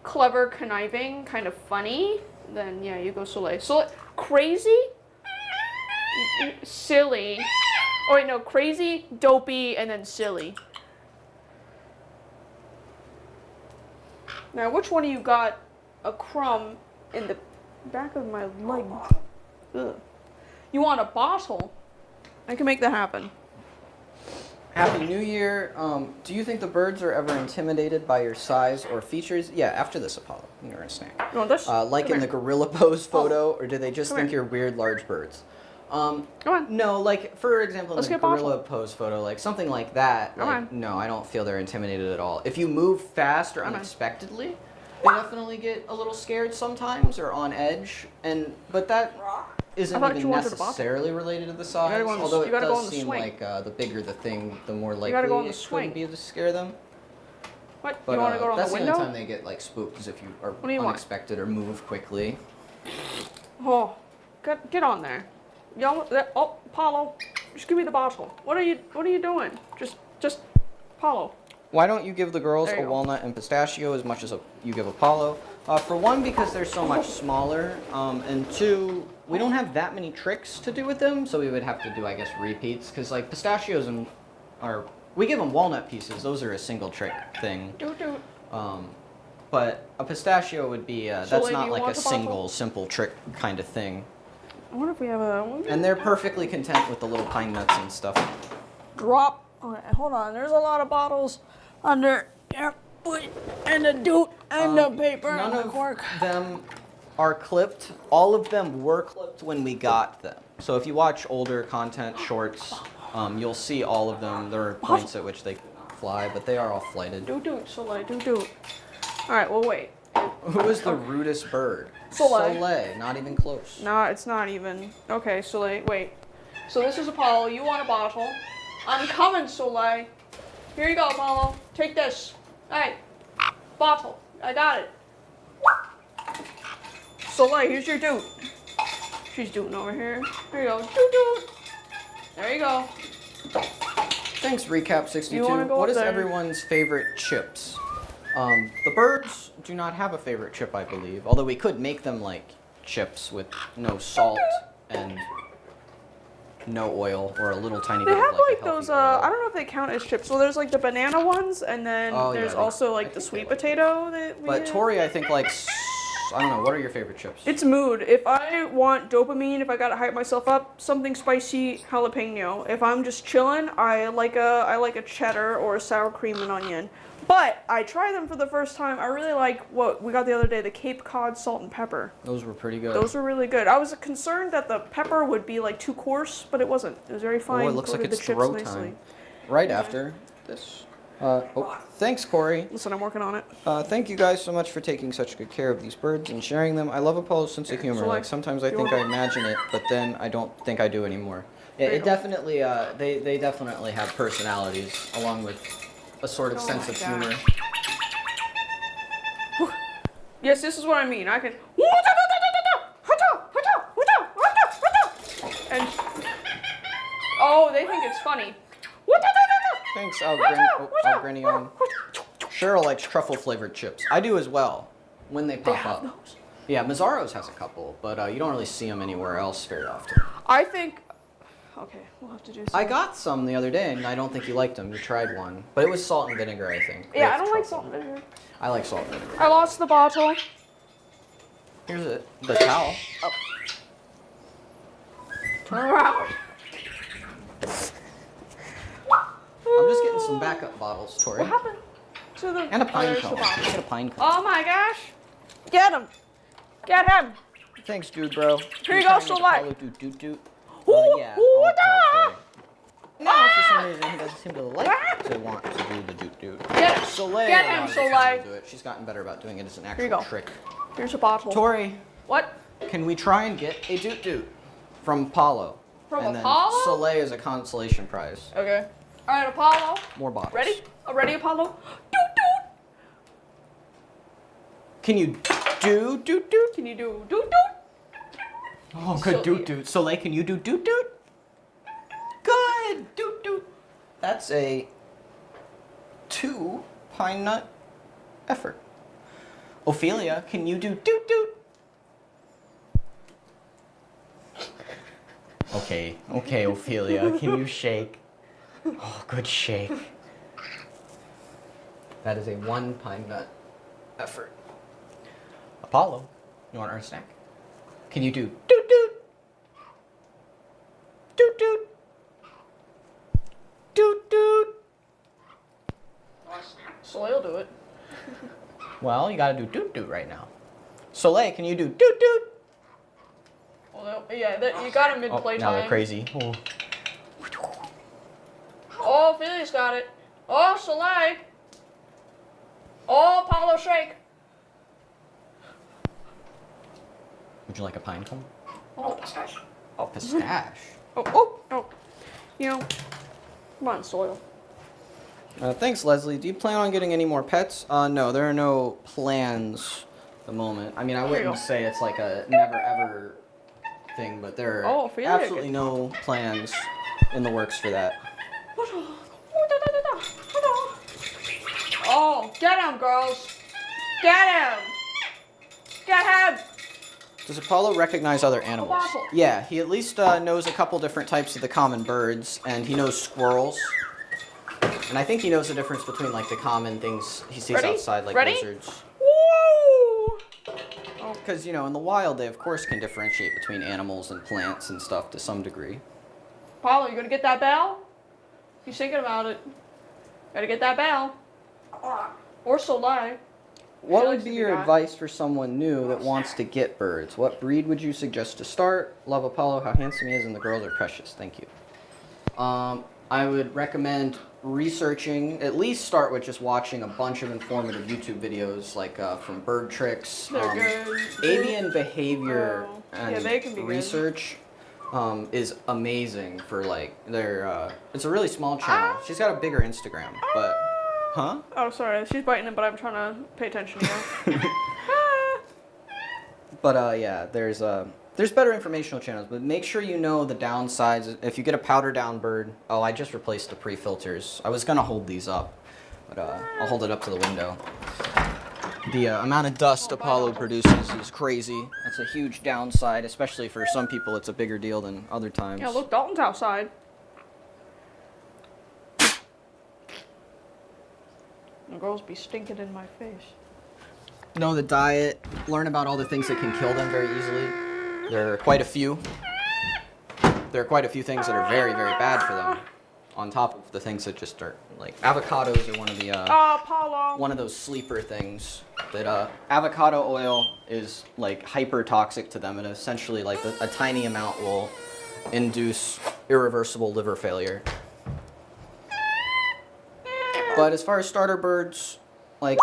clever, conniving, kind of funny, then yeah, you go Soleil. Crazy, silly. Oh wait, no, crazy, dopey, and then silly. Now, which one of you got a crumb in the back of my leg? Ugh. You want a bottle? I can make that happen. Happy New Year. Do you think the birds are ever intimidated by your size or features? Yeah, after this, Apollo. You're a snack. You want this? Like Come in here. the gorilla pose photo, or do they just Come think here. you're weird large birds? Come on. No, like for example, in Let's the get Bottle. gorilla pose photo, like something like that. Come Like, on. no, I don't feel they're intimidated at all. If you move fast or Come on. unexpectedly, they definitely get a little scared sometimes or on edge. But that isn't I thought you even wanted a bottle. necessarily related to the size. gotta go on the- Although you it gotta go on does the seem swing. like the bigger the thing, the more likely gotta go on the it swing. could be to scare them. What? But You want to go on that's the the window? only time they get like spooked is if you are What do you want? unexpected or move quickly. Oh, get on there. Y'all, oh, Apollo, just give me the bottle. What are you doing? Just, Apollo. Why don't you give the girls There a you go. walnut and pistachio as much as you give Apollo? For one, because they're so much smaller, and two, we don't have that many tricks to do with them, so we would have to do, I guess, repeats. Because like pistachios we give them walnut pieces. Those are a single trick thing. Do. But a pistachio would be So, that's lady, not you like a want the bottle? single simple trick kind of thing. I wonder if we have a And they're perfectly content with the little pine nuts and stuff. drop. Okay, hold on. There's a lot of bottles under here. And the doot and the paper None and the of cork. them are clipped. All of them were clipped when we got them. So if you watch older content, shorts, you'll see all of them. There are points at which they fly, but they are all flighted. Do, Soleil, do. All right, well, wait. Who is the rudest bird? Soleil. Soleil, not even close. No, it's not even. Okay, Soleil, wait. So this is Apollo. You want a bottle. I'm coming, Soleil. Here you go, Apollo. Take this. All right. Bottle. I got it. Soleil, here's your doot. She's dooting over here. Here you go. Doot. There you go. Thanks, Recap62. You wanna go What up is there? everyone's favorite chips? The birds do not have a favorite chip, I believe. Although we could make them like chips with no salt and no oil, or a little tiny They bit have of like like a healthy those, oil. I don't know if they count as chips. So there's like the banana ones, and then Oh, yeah, there's they- also I like the think they sweet like potato that we But have. Tori, I think, likes chips. I don't know. What are your favorite chips? It's mood. If I want dopamine, if I gotta hype myself up, something spicy, jalapeno. If I'm just chilling, I like a cheddar or a sour cream and onion. But I tried them for the first time. I really like what we got the other day, the Cape Cod salt and pepper. Those were pretty good. Those were really good. I was concerned that the pepper would be like too coarse, but it wasn't. It was very fine. Oh, it looks like Coated it's the chips throw nicely. time. Right after this. Thanks, Corey. Listen, I'm working on it. Thank you guys so much for taking such good care of these birds and sharing them. I love Apollo's sense of humor. So, Like sometimes I think I imagine it, but then I don't think I do anymore. Yeah, There you it go. definitely. They definitely have personalities along with a sort of Oh sense my of God. humor. Yes, this is what I mean. I can. And oh, they think it's funny. Thanks, Algrenion. Cheryl likes truffle flavored chips. I do as well when they They pop have up. those. Yeah, Mazzaro's has a couple, but you don't really see them anywhere else very often. I think. Okay, we'll have to do. I got some the other day, and I don't think you liked them. You tried one, but it was salt and vinegar, I think. Yeah, with I don't like truffle. salt and vinegar. I like salt and vinegar. I lost the bottle. Here's the towel. Oh. Turn around. I'm just getting some backup bottles, Tori. What happened to the? And a pine there's the cone. bottle. Get a pine cone. Oh my gosh! Get him! Get him! Thanks, dude, bro. Here you go, Soleil. Ooh, Yeah. ooh, I'll tell da! Tori. No, for some reason he doesn't seem to like to want to do the doot doot. Get him! Soleil Get him, allows us Soleil. to do it. She's gotten better about doing it as an you actual go. trick. Here's a bottle. Tori, What? can we try and get a doot doot from Apollo? From and Apollo? then Soleil is a consolation prize. Okay. All right, Apollo. More bottles. Ready? Ready, Apollo? Doot doot. Can you do doot doot? Can you do doot doot? Oh, good So- doot doot. Soleil, can you do doot doot? Good doot doot. That's a 2 pine nut effort. Ophelia, can you do doot doot? Okay, Ophelia, can you shake? Oh, good shake. That is a 1 pine nut effort. Apollo, you want our snack? Can you do doot doot? Doot doot. Doot doot. Soleil will do it. Well, you gotta do doot doot right now. Soleil, can you do doot doot? Well, yeah, you got him mid Oh, play now time. they're crazy. Oh. Oh, Ophelia's got it. Oh, Soleil. Oh, Apollo shake. Would you like a pine cone? Oh, pistache. Oh, pistache. Oh. You know, come on, Soleil. Thanks, Leslie. Do you plan on getting any more pets? No, there are no plans at the moment. I mean, I There you wouldn't go. say it's like a never ever thing, but there Oh, are Ophelia absolutely could- no plans in the works for that. Oh, get him, girls. Get him. Get him. Does Apollo recognize other animals? Apollo. Yeah, he at least knows a couple different types of the common birds, and he knows squirrels. And I think he knows the difference between like the common things he sees Ready? outside, like Ready? lizards. Woo! Because, you know, in the wild, they of course can differentiate between animals and plants and stuff to some degree. Apollo, you gonna get that bell? He's thinking about it. Gotta get that bell. Or Soleil. What Felix, would be have your you got- advice for someone new that wants to get birds? What breed would you suggest to start? Love Apollo, how handsome he is, and the girls are precious. Thank you. I would recommend researching, at least start with just watching a bunch of informative YouTube videos, like from Bird Tricks, They're good. avian behavior Oh. and Yeah, they can be good. research is amazing for like their, it's a really small channel. She's got a bigger Instagram, but, huh? Oh, sorry. She's biting him, but I'm trying to pay attention to you. But yeah, there's better informational channels, but make sure you know the downsides. If you get a powder down bird, oh, I just replaced the pre-filters. I was gonna hold these up, but I'll hold it up to the window. The amount of dust Apollo produces is crazy. That's a huge downside, especially for some people. It's a bigger deal than other times. Yeah, look, Dalton's outside. The girls be stinking in my face. know the diet, learn about all the things that can kill them very easily. There are quite a few. There are quite a few things that are very, very bad for them. On top of the things that just are like avocados are one of the Apolo. one of those sleeper things that avocado oil is like hyper toxic to them, and essentially like a tiny amount will induce irreversible liver failure. But as far as starter birds, like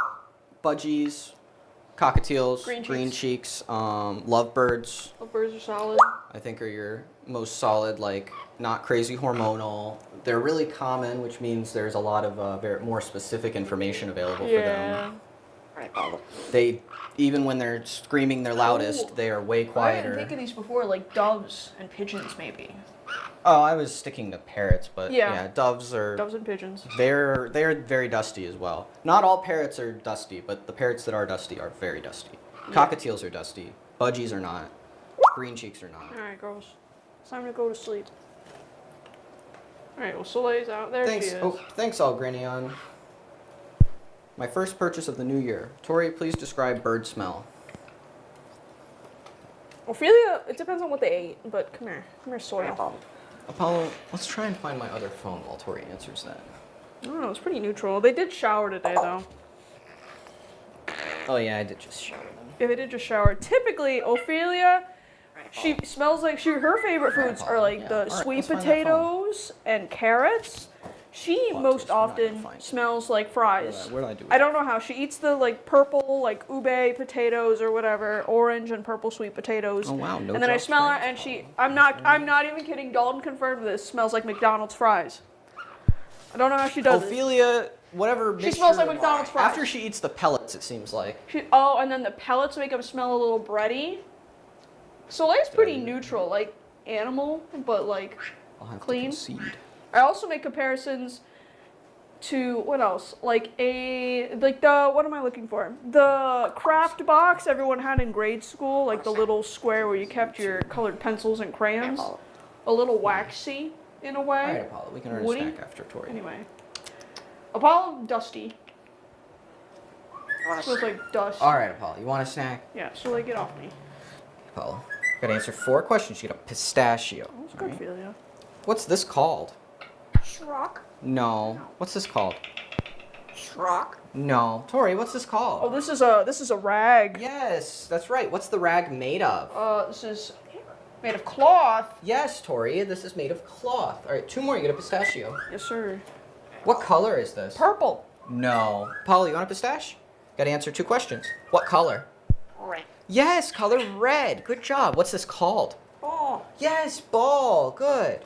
budgies, cockatiels, green cheeks, lovebirds. Lovebirds are solid. I think are your most solid, like not crazy hormonal. They're really common, which means there's a lot of more specific information available for them. Right, Apollo. They, even when they're screaming their loudest, they are way I quieter. didn't think of these before, like doves and pigeons, maybe. Oh, I was sticking to parrots, but Yeah. doves are. Doves and pigeons. They're very dusty as well. Not all parrots are dusty, but the parrots that are dusty are very dusty. Cockatiels are dusty. Budgies are not. Green cheeks are not. All right, girls. It's time to go to sleep. All right, well, Soleil's out. There Thanks. she is. Oh, thanks, Algrinion. My first purchase of the new year. Tori, please describe bird smell. Ophelia, it depends on what they ate, but come here. Come here, Soil. Apollo, let's try and find my other phone while Tori answers that. I don't know, it's pretty neutral. They did shower today, though. Oh yeah, I did just shower them. Yeah, they did just shower. Typically, Ophelia, she smells like her favorite foods are like the sweet let's find that potatoes and carrots. She most often smells like fries. What do I do? I don't know how. She eats the like purple like ube potatoes or whatever, orange and purple sweet potatoes. Oh wow, no. And then I drops smell her, fries. and I'm not even kidding. Dalton confirmed this. Smells like McDonald's fries. I don't know how she does it. Ophelia, whatever. She smells like McDonald's fries. After she eats the pellets, it seems like. And then the pellets make them smell a little bready. Soleil's pretty neutral, like animal, but like I'll have clean. To concede. I also make comparisons to what else? Like what am I looking for? The craft box everyone had in grade school, like the little square where you kept your colored pencils and crayons. A little waxy in a way. All right, Apollo, we can earn Woody? a snack after Tori. Anyway. Apollo, dusty. Smells like dust. All right, Apollo, you want a snack? Yeah, so like get off me. Apollo, gotta answer 4 questions. You get a pistachio. That's good, Ophelia. What's this called? Schrock. No. What's this called? Schrock. No. Tori, what's this called? Oh, this is a rag. Yes, that's right. What's the rag made of? This is made of cloth. Yes, Tori, this is made of cloth. All right, 2 more. You get a pistachio. Yes, sir. What color is this? Purple. No. Polly, you want a pistache? Gotta answer 2 questions. What color? Red. Yes, color red. Good job. What's this called? Oh, Yes, ball. Good.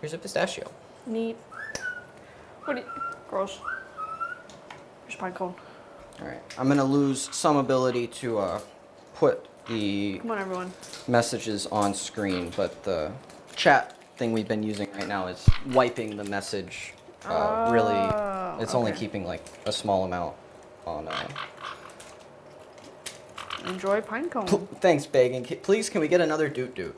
Here's a pistachio. neat. Gross. Here's pine cone. All right. I'm gonna lose some ability to put the Come on, everyone. messages on screen, but the chat thing we've been using right now is wiping the message. Really, it's only keeping like a small amount on. Enjoy pine cone. Thanks, Bagan. Please, can we get another doot doot?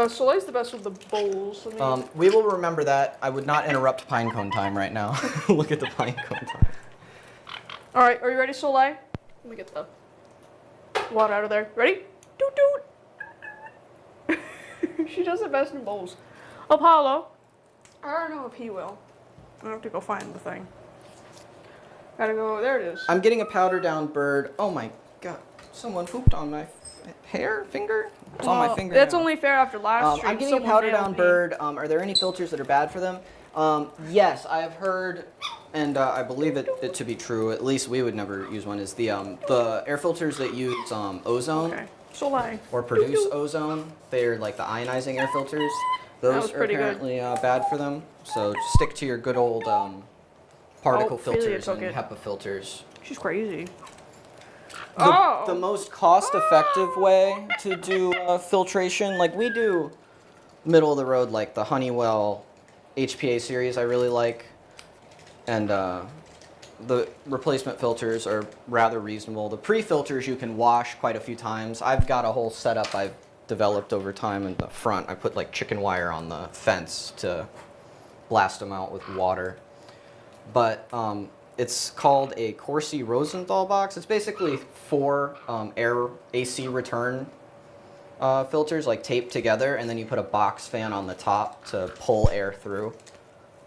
Soleil's the best with the bowls. I mean, We will remember that. I would not interrupt pinecone time right now. Look at the pinecone time. all right, are you ready, Soleil? Let me get the water out of there. Ready? Doot doot. She does it best in bowls. Apollo. I don't know if he will. I have to go find the thing. Gotta go. There it is. I'm getting a powder down bird. Oh my god. Someone pooped on my finger? It's on my finger. That's now. only fair after last stream. I'm getting a powder down bird. Are there any filters that are bad for them? Yes, I have heard, and I believe it to be true. At least we would never use one. Is the air filters that use ozone Okay. Soleil. or produce ozone? They're like the ionizing air filters. Those was are pretty good. apparently bad for them. So stick to your good old particle Ophelia filters took and it. HEPA filters. She's crazy. The most cost-effective way to do filtration, like we do middle of the road, like the Honeywell HPA series I really like, and the replacement filters are rather reasonable. The pre-filters you can wash quite a few times. I've got a whole setup I've developed over time in the front. I put like chicken wire on the fence to blast them out with water. But It's called a Corsi Rosenthal box. It's basically 4 air AC return filters like taped together, and then you put a box fan on the top to pull air through.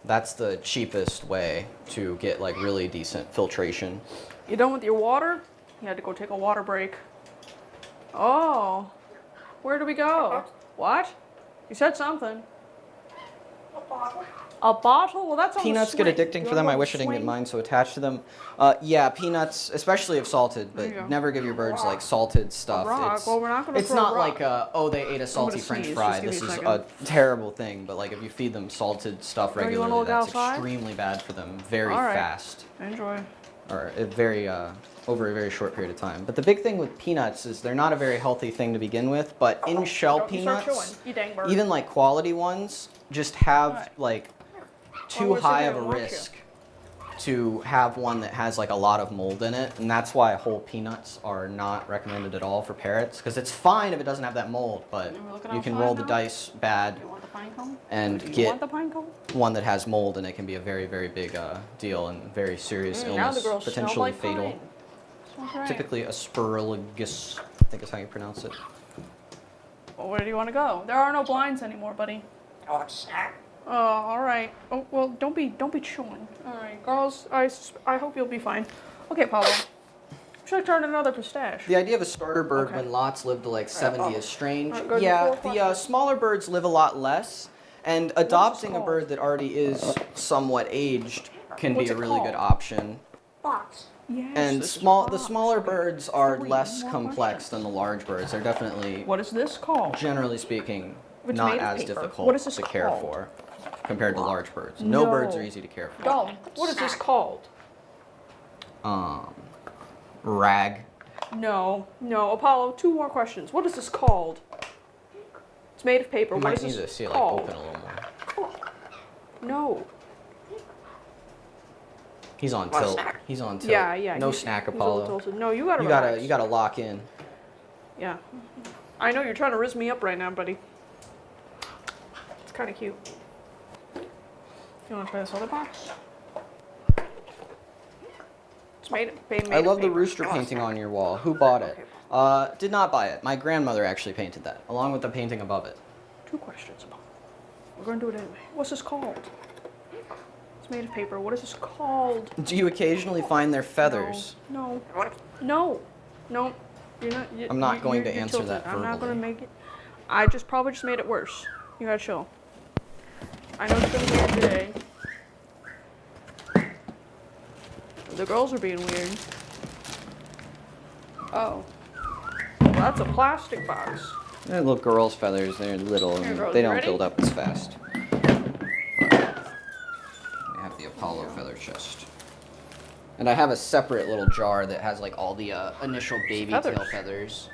That's the cheapest way to get like really decent filtration. You done with your water? You had to go take a water break. Oh, where do we go? What? You said something. A bottle. A bottle? Well, that's on Peanuts the get swing. addicting You for wanna them. go I on wish I the didn't get swing? mine so attached to them. Yeah, peanuts, especially if salted, There you but go. never give your birds like salted stuff. rock? It's, Well, we're not gonna it's throw a not rock. like oh, they ate a salty gonna French sneeze. fry. Just give This me a is second. a terrible thing. But like if you feed them salted stuff Oh, you wanna regularly, look that's outside? extremely bad for them. Very All right. fast, Enjoy. or very over a very short period of time. But the big thing with peanuts is they're not a very healthy thing to begin with. But in shell Don't you start peanuts, chewing, you dang bird. even like quality ones, just have Alright. like I'm too gonna sit high here of a and watch you. risk to have one that has like a lot of mold in it, and that's why whole peanuts are not recommended at all for parrots, because it's fine if it doesn't have that mold, but And we're looking you can outside roll the now? dice bad You want the pine cone? and Do you get want the pine cone? one that has mold, and it can be a very, very big deal and very serious Now the illness, girls smell potentially like fatal. pine. Smells right. Typically asparagus, I think is how you pronounce it. Well, where do you want to go? There are no blinds anymore, buddy. Oh, it's snack. Oh, all right. Oh, well, don't be chewing. All right, girls. I hope you'll be fine. Okay, Paulo. Should I turn another pistache? The idea of a starter bird Okay. when lots live to like 70 is strange. Alright, go to Yeah, four the questions. smaller birds live a lot less, and adopting a called? bird that already is somewhat aged can What's be a it really good called? option. Box. Yes. And this is the box. smaller birds are 3 less more complex questions. than the large birds. They're definitely, What is this called? generally speaking, It's not made of as paper. difficult What is this to care called? for compared to large birds. No birds No. are easy to care for. Dog. What is this called? Rag. No. Apollo, 2 more questions. What is this called? It's made of paper. You What might is need this to see it like called? open a little more. No. He's on Want a tilt. snack? He's on tilt. Yeah. No he's- snack, he's a little Apollo. tilted. No, you gotta You relax. gotta lock in. Yeah. I know you're trying to rizz me up right now, buddy. It's kind of cute. You want to try this other box? It's made I of love the paper. rooster painting on your wall. Who bought it? Did not buy it. My grandmother actually painted that, along with the painting above it. 2 questions about it. We're going to do it anyway. What's this called? It's made of paper. What is this called? Do you occasionally find their feathers? No. What? No. You're not. I'm not going to you're answer tilted. that I'm not going to verbally. make it. I probably just made it worse. You gotta chill. I know it's been a weird day. The girls are being weird. Oh. Well, that's a plastic box. They're little girls' feathers. They're little. Here, And girls, they you don't ready? build up as fast. I have the Apollo feather chest. And I have a separate little jar that has like all the initial baby Feathers. tail feathers.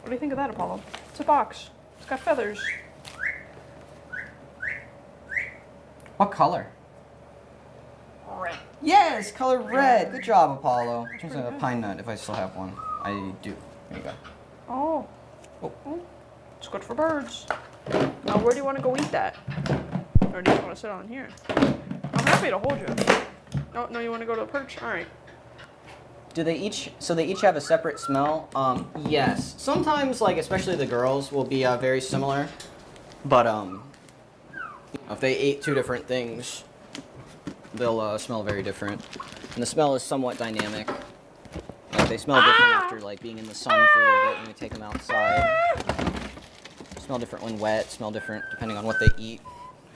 What do you think of that, Apollo? It's a box. It's got feathers. What color? Red. Yes, color red. Good job, Apollo. Here's a pine nut if I still have one. I do. Here you go. Oh. Oh. It's good for birds. Now, where do you want to go eat that? Or do you want to sit on here? I'm happy to hold you. No, you want to go to the perch? All right. Do they each? So they each have a separate smell. Yes. Sometimes, like especially the girls, will be very similar, but if they ate 2 different things, they'll smell very different. And the smell is somewhat dynamic. Like they smell different after like being in the sun for a little bit when we take them outside. Smell different when wet. Smell different depending on what they eat,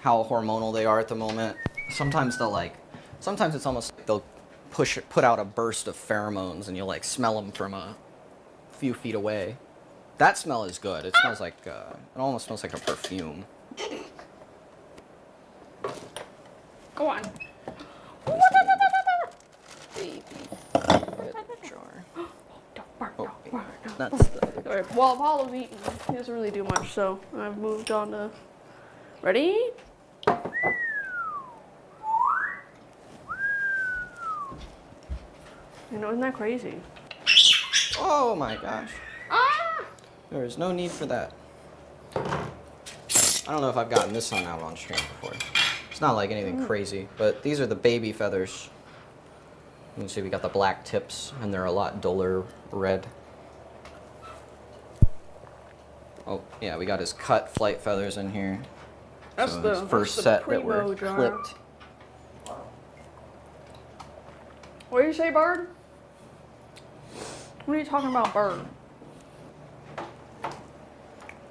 how hormonal they are at the moment. Sometimes they'll like. Sometimes it's almost like they'll put out a burst of pheromones and you'll like smell them from a few feet away. That smell is good. It smells like it almost smells like a perfume. Go on. Baby jar. Don't bark, Oh, don't bark, don't that's the. All right, while Apollo's eating, he doesn't really do much, so I've moved on to... Ready? You know, isn't that crazy? Oh my gosh. Ah! There is no need for that. I don't know if I've gotten this one out on stream before. It's not like anything crazy, but these are the baby feathers. You can see we got the black tips, and they're a lot duller red. Oh, yeah, we got his cut flight feathers in here. That's So the his first that's the set that were primo jar. clipped. What do you say, bird? What are you talking about, bird?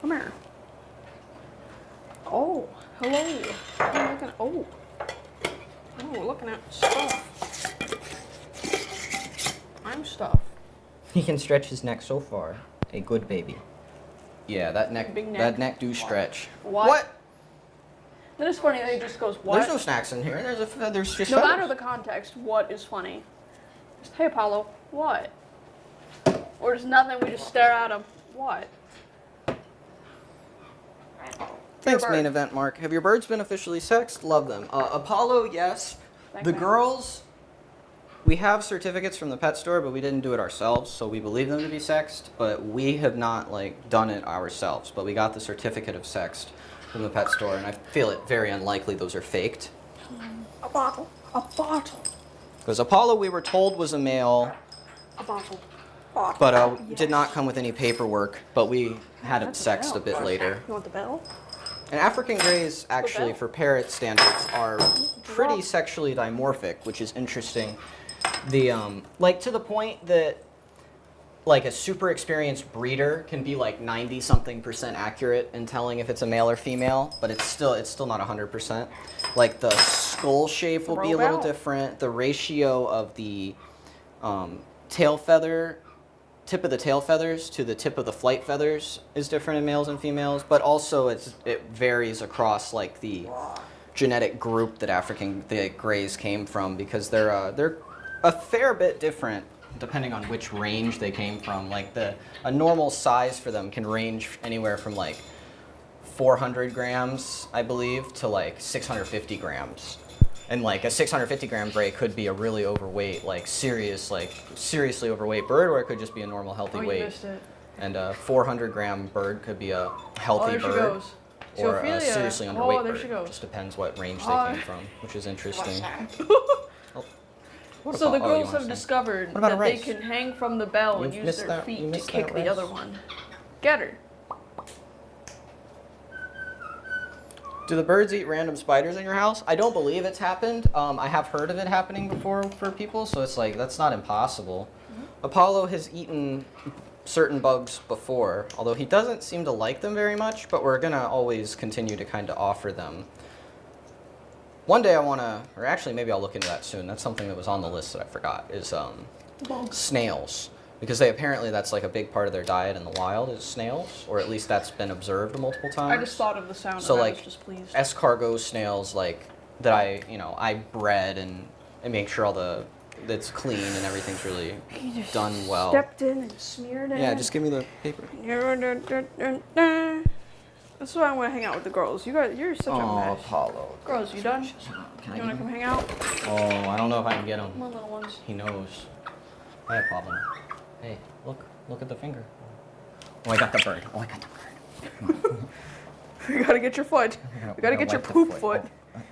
Come here. Oh, hello. I'm looking. Oh, looking at stuff. I'm stuff. He can stretch his neck so far. A good baby. Yeah, that neck, Big neck. that neck do stretch. What? That is funny that he just goes, what? There's no snacks in here. There's just No feathers. matter the context, what is funny? Just, hey, Apollo, what? Or just nothing, we just stare at him. What? Thanks, Your main bird. event, Mark. Have your birds been officially sexed? Love them. Apollo, yes. Thank The you. girls, we have certificates from the pet store, but we didn't do it ourselves, so we believe them to be sexed, but we have not, like, done it ourselves. But we got the certificate of sexed from the pet store, and I feel it very unlikely those are faked. A bottle. A bottle. Because Apollo, we were told, was a male, A bottle. Bottle. but did not come with any paperwork, but we had it That's a sexed a bell. bit later. You want the bell? And African greys, actually, bell. for parrot standards, are pretty sexually dimorphic, which is interesting. The like to the point that like a super experienced breeder can be like 90-something% accurate in telling if it's a male or female, but it's still not 100%. Like the skull shape will be a little Throw out. different. The ratio of the tail feather, tip of the tail feathers to the tip of the flight feathers is different in males and females, but also it varies across like the genetic group that the greys came from, because they're a fair bit different depending on which range they came from. Like a normal size for them can range anywhere from like 400 grams, I believe, to like 650 grams. And like a 650 gram gray could be a really overweight, like seriously overweight bird, or it could just be a normal healthy Oh, you weight. missed it. And a 400 gram bird could be a Oh, healthy there she bird. goes. See, Or a Ophelia. seriously Oh, underweight there bird. she goes. Just depends what range Oh. they came from, which is interesting. What So the about- oh, you girls wanna have say? discovered What about that a they rice? can hang from the bell and You use missed their that- you feet to missed kick that the rice. other one. Get her. Do the birds eat random spiders in your house? I don't believe it's happened. I have heard of it happening before for people, so it's like, that's not impossible. Apollo has eaten certain bugs before, although he doesn't seem to like them very much, but we're gonna always continue to kind of offer them. One day I wanna, or actually maybe I'll look into that soon. That's something that was on the list that I forgot, is snails. Because apparently that's like a big part of their diet in the wild is snails, or at least that's been observed multiple times. I just thought of the sound So and I like was just pleased. escargot snails, like that I bred and make sure that's clean and everything's really done well. Stepped in and smeared it. Yeah, just give me the paper. That's why I want to hang out with the girls. You're such a Oh, mess. Apollo. Girls, you done? Can I You get want to come him? hang out? Oh, I don't know if I can get Come him. on, little ones. He knows. Hey, Apollo. Hey, look at the finger. Oh, I got the bird. You gotta get your foot. You gotta get your poop foot.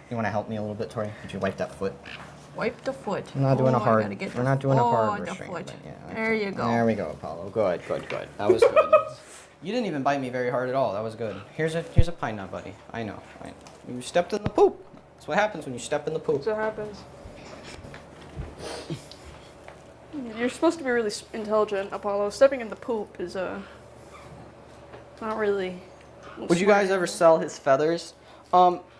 You want to help me a little bit, Tori? Could you wipe that foot? Wipe the foot. I'm not doing a I hard. gotta get We're the- not doing a oh, hard the restraint. foot. but yeah, There you go. There we go, Apollo. Good. That was good. You didn't even bite me very hard at all. That was good. Here's a pine nut, buddy. I know. You stepped in the poop. That's what happens when you step in the poop. That's what happens. You're supposed to be really intelligent, Apollo. Stepping in the poop is not really. Would you guys ever sell his feathers?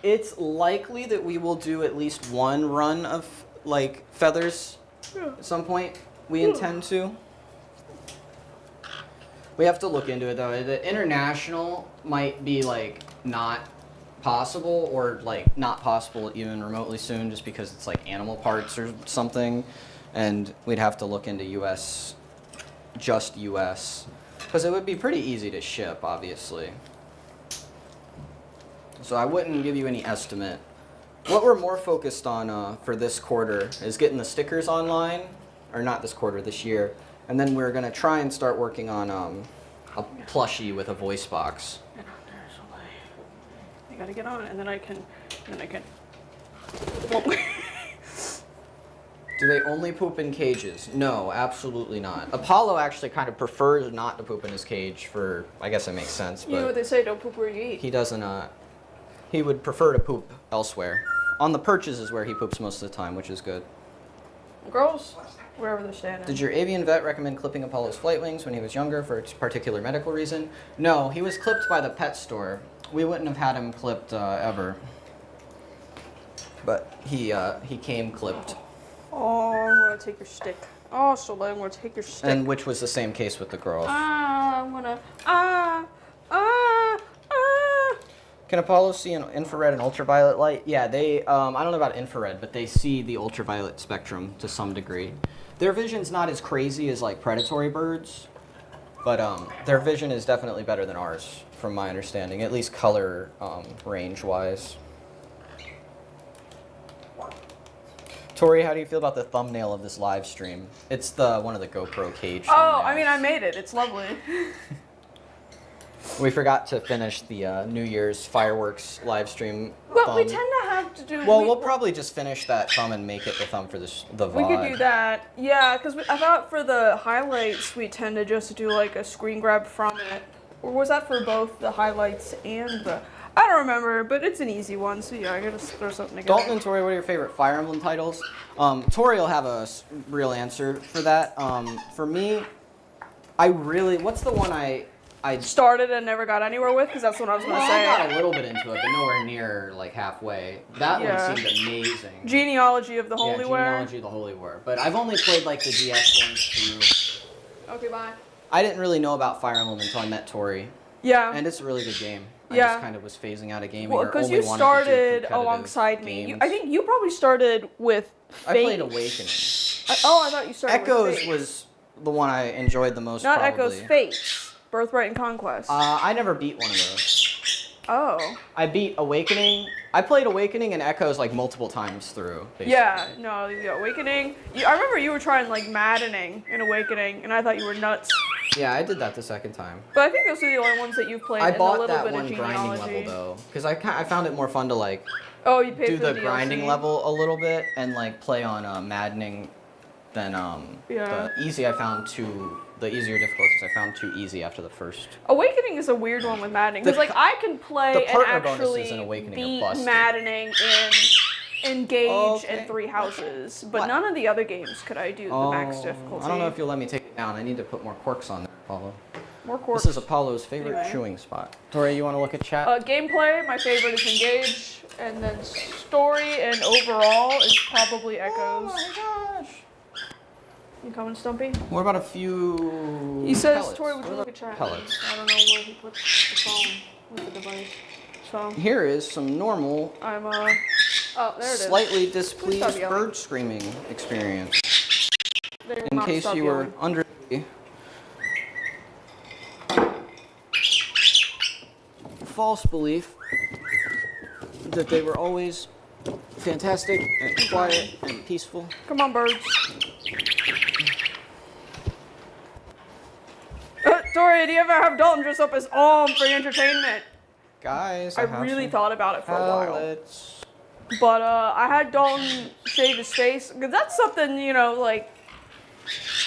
It's likely that we will do at least one run of like feathers at some point. We intend to. We have to look into it though. The international might be like not possible, or like not possible even remotely soon, just because it's like animal parts or something, and we'd have to look into US, just US, because it would be pretty easy to ship, obviously. So I wouldn't give you any estimate. What we're more focused on for this quarter is getting the stickers online, or not this quarter, this year, and then we're gonna try and start working on a plushie with a voice box. Get on there, Soleil. You gotta get on it, and then I can. Do they only poop in cages? No, absolutely not. Apollo actually kind of prefers not to poop in his cage for, I guess it makes sense, You know what but they say, don't poop where you eat. he doesn't, he would prefer to poop elsewhere. On the perches is where he poops most of the time, which is good. Girls, wherever they're standing. Did your avian vet recommend clipping Apollo's flight wings when he was younger for a particular medical reason? No, he was clipped by the pet store. We wouldn't have had him clipped ever. But he came clipped. Oh, I'm gonna take your stick. Oh, Soleil, I'm gonna take your stick. And which was the same case with the girls. I'm gonna. Can Apollo see an infrared and ultraviolet light? Yeah, they, I don't know about infrared, but they see the ultraviolet spectrum to some degree. Their vision's not as crazy as like predatory birds, but their vision is definitely better than ours, from my understanding, at least color range-wise. Tori, how do you feel about the thumbnail of this live stream? It's the one of the GoPro cage. Oh, I thumbnails. mean, I made it. It's lovely. We forgot to finish the New Year's fireworks live stream. Well, we thumb. tend to have to do. Well, we'll probably just finish that thumb and make it the thumb for the VOD. We could do that. Yeah, because I thought for the highlights we tend to just do like a screen grab from it. Or was that for both the highlights and the? I don't remember, but it's an easy one. So yeah, I gotta throw something together. Dalton and Tori, what are your favorite Fire Emblem titles? Tori will have a real answer for that. For me, I really, what's the one I Started and never got anywhere with, because that's what I was gonna well, say. I got a little bit into it, but nowhere near like halfway. That Yeah. one seemed amazing. Genealogy of the Yeah, Holy War. Genealogy of the Holy War. But I've only played like the DS ones through. Okay, bye. I didn't really know about Fire Emblem until I met Tori, Yeah. and it's a really good game. I Yeah. just kind of was phasing out of gaming. Well, or because only you wanted to do started competitive alongside me. games. I think you probably started with I Fate. played Awakening. I thought you started Echoes with Fate. was the one I enjoyed the most. Not probably. Echoes, Fate. Birthright and Conquest. I never beat one of those. Oh. I beat Awakening. I played Awakening and Echoes like multiple times through. Basically. Yeah, no, the Awakening. I remember you were trying like Maddening in Awakening, and I thought you were nuts. Yeah, I did that the second time. But I think those are the only ones that you've played I in a bought little that bit one of grinding genealogy. level though, because I found it more fun to like Oh, you paid do for the DLC? grinding level a little bit and like play on Maddening than Yeah. the easy. I found the easier difficulties. I found too easy after the first. Awakening is a weird one with Maddening, because like I can play the and partner bonuses actually in Awakening are beat busted. Maddening in Engage Okay. and Three Houses, but What? none of the other games could I do the max difficulty. I don't know if you'll let me take it down. I need to put more corks on there, Apollo. More corks. This is Apollo's favorite Anyway. chewing spot. Tori, you want to look at chat? Gameplay, my favorite is Engage, and then story and overall is probably Echoes. gosh. You coming, Stumpy? What about a few He says, pellets? Tori, would What you about look at chat? pellets? I don't know where he put the phone with the device. So, Here is some normal, I'm, oh, there it is. slightly Stop displeased yelling. bird screaming experience. They will In not case stop you were yelling. under the false belief that they were always fantastic and quiet and peaceful. Come on, birds. Tori, do you ever have Dalton dress up as for your entertainment? Guys, I have really some thought about it for a while. pellets. But I had Dalton shave his face, because that's something, like,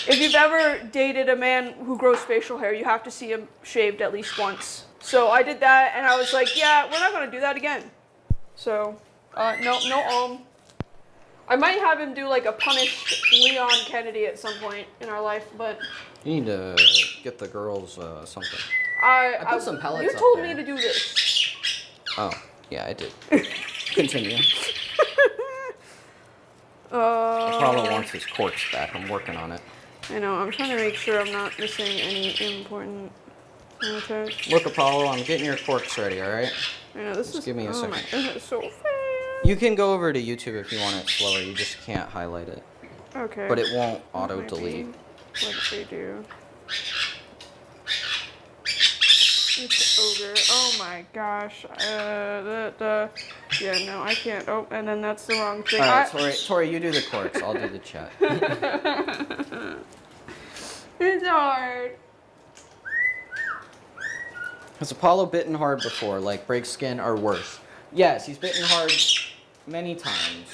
if you've ever dated a man who grows facial hair, you have to see him shaved at least once. So I did that, and I was like, yeah, we're not going to do that again. So, no. I might have him do, like, a punished Leon Kennedy at some point in our life, but You need to get the girls something. I put some pellets You up told there. me to do this. Oh, yeah, I did. Continue. Apollo wants his corks back. I'm working on it. I know, I'm trying to make sure I'm not missing any important notes. Look, Apollo, I'm getting your corks ready, alright? I know, this Just is, give me a oh second. my goodness, so fast. You can go over to YouTube if you want it slower. You just can't highlight it. Okay. But it won't That might auto-delete. be what they do. It's ogre. Oh my gosh. Yeah, no, I can't. Oh, and then that's the wrong thing. Alright, Tori, you do the corks. I'll do the chat. It's hard. Has Apollo bitten hard before, like break skin or worse? Yes, he's bitten hard many times.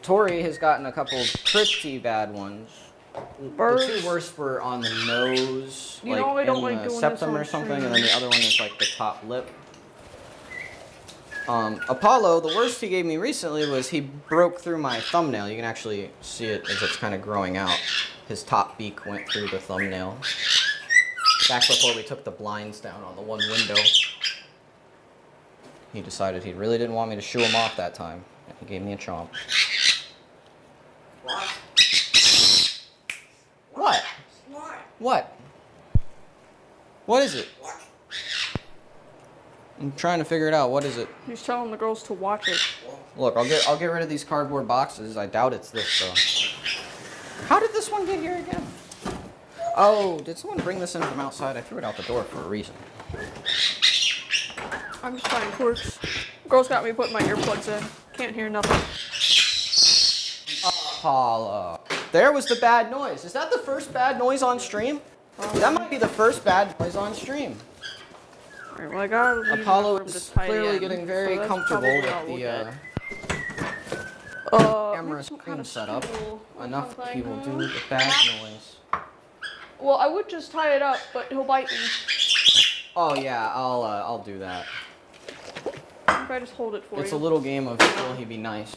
Tori has gotten a couple pretty bad ones. Birds. The two worst were on the nose, You know I like don't in like the doing this septum on or something, stream. and then the other one is like the top lip. Apollo, the worst he gave me recently was he broke through my thumbnail. You can actually see it as it's kind of growing out. His top beak went through the thumbnail. Back before we took the blinds down on the one window. He decided he really didn't want me to shoo him off that time. And he gave me a chomp. What? What? What? What? What is it? What? I'm trying to figure it out. What is it? He's telling the girls to watch it. Look, I'll get rid of these cardboard boxes. I doubt it's this though. How did this one get here again? Oh, did someone bring this in from outside? I threw it out the door for a reason. I'm just finding quirks. Girls got me putting my earplugs in. Can't hear nothing. Apollo. There was the bad noise. Is that the first bad noise on stream? That might be the first bad noise on stream. Alright, well I gotta leave Apollo the room to is tidy clearly in, getting very so that's comfortable probably all with we'll the get. camera maybe some screen kind of setup. stool or Enough something, people huh? do the bad noise. Well, I would just tie it up, but he'll bite me. Oh yeah, I'll do that. If I just hold it for It's you. a little game of will he be nice.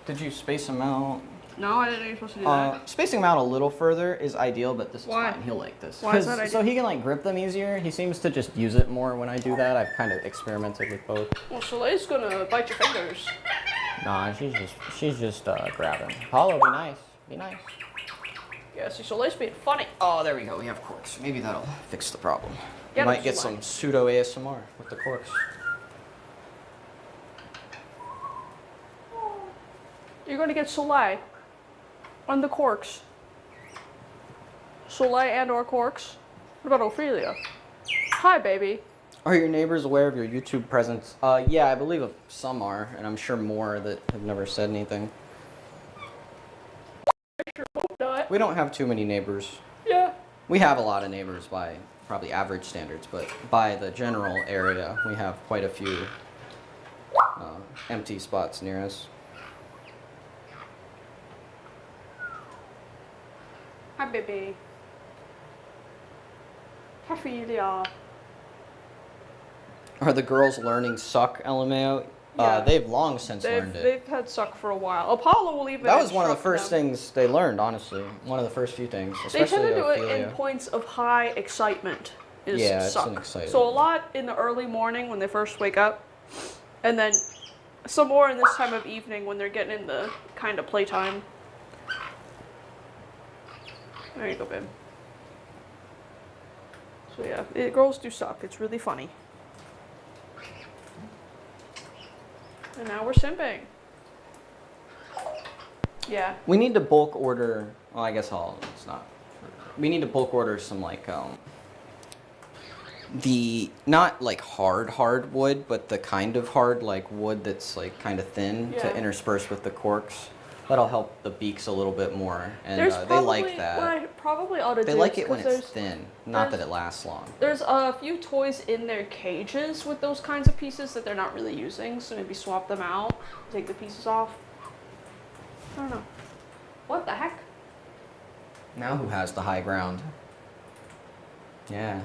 Did you space him out? No, I didn't know you were supposed to do that. Spacing him out a little further is ideal, but this is Why? fine. He'll like this. Why is that 'Cause- ideal? So he can like grip them easier. He seems to just use it more when I do that. I've kind of experimented with both. Well, Soleil's gonna bite your fingers. Nah, she's just grabbing. Apollo, be nice. Be nice. Yeah, see, Soleil's being funny. Oh, there we go. We have corks. Maybe that'll fix the problem. Get You might him, get Soleil. some pseudo ASMR with the corks. You're gonna get Soleil on the corks. Soleil and or corks. What about Ophelia? Hi, baby. Are your neighbors aware of your YouTube presence? Yeah, I believe some are, and I'm sure more that have never said anything. Hope not. We don't have too many neighbors. Yeah. We have a lot of neighbors by probably average standards, but by the general area, we have quite a few empty spots near us. Hi, baby. Ophelia. Are the girls learning suck, LMAO? Yeah. They've long since learned it. They've had suck for a while. Apollo will even. That was one of the instruct first them. things they learned, honestly. One of the first few things, They especially tend to do it Ophelia. in points of high excitement. Is Yeah, it's suck. an excitement. So a lot in the early morning when they first wake up, and then some more in this time of evening when they're getting in the kind of playtime. There you go, babe. So yeah, girls do suck. It's really funny. And now we're simping. Yeah. We need to bulk order. Well, I guess it's not. We need to bulk order some like the not like hard wood, but the kind of hard like wood that's like kind of thin Yeah. to intersperse with the corks. That'll help the beaks a little bit more, and There's they probably, like that. What I probably ought to They do like is it when 'cause it's thin, not that there's- it lasts long. There's a few toys in their cages with those kinds of pieces that they're not really using, so maybe swap them out, take the pieces off. I don't know. What the heck? Now who has the high ground? Yeah.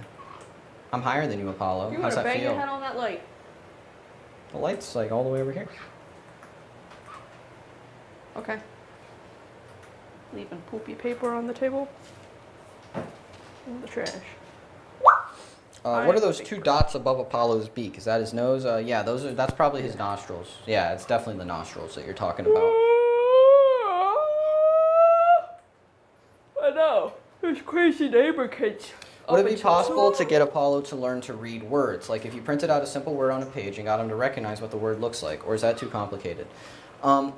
I'm higher than you, Apollo. You How's wanna that bang your feel? head on that light. The light's like all the way over here. Okay. Leaving poopy paper on the table. In the trash. What are those two dots above Apollo's beak? Is that his nose? Yeah, that's probably his nostrils. Yeah, it's definitely the nostrils that you're talking about. I know. There's crazy neighbor kids. Would up it be in- possible to get Apollo to learn to read words? Like if you printed out a simple word on a page and got him to recognize what the word looks like, or is that too complicated?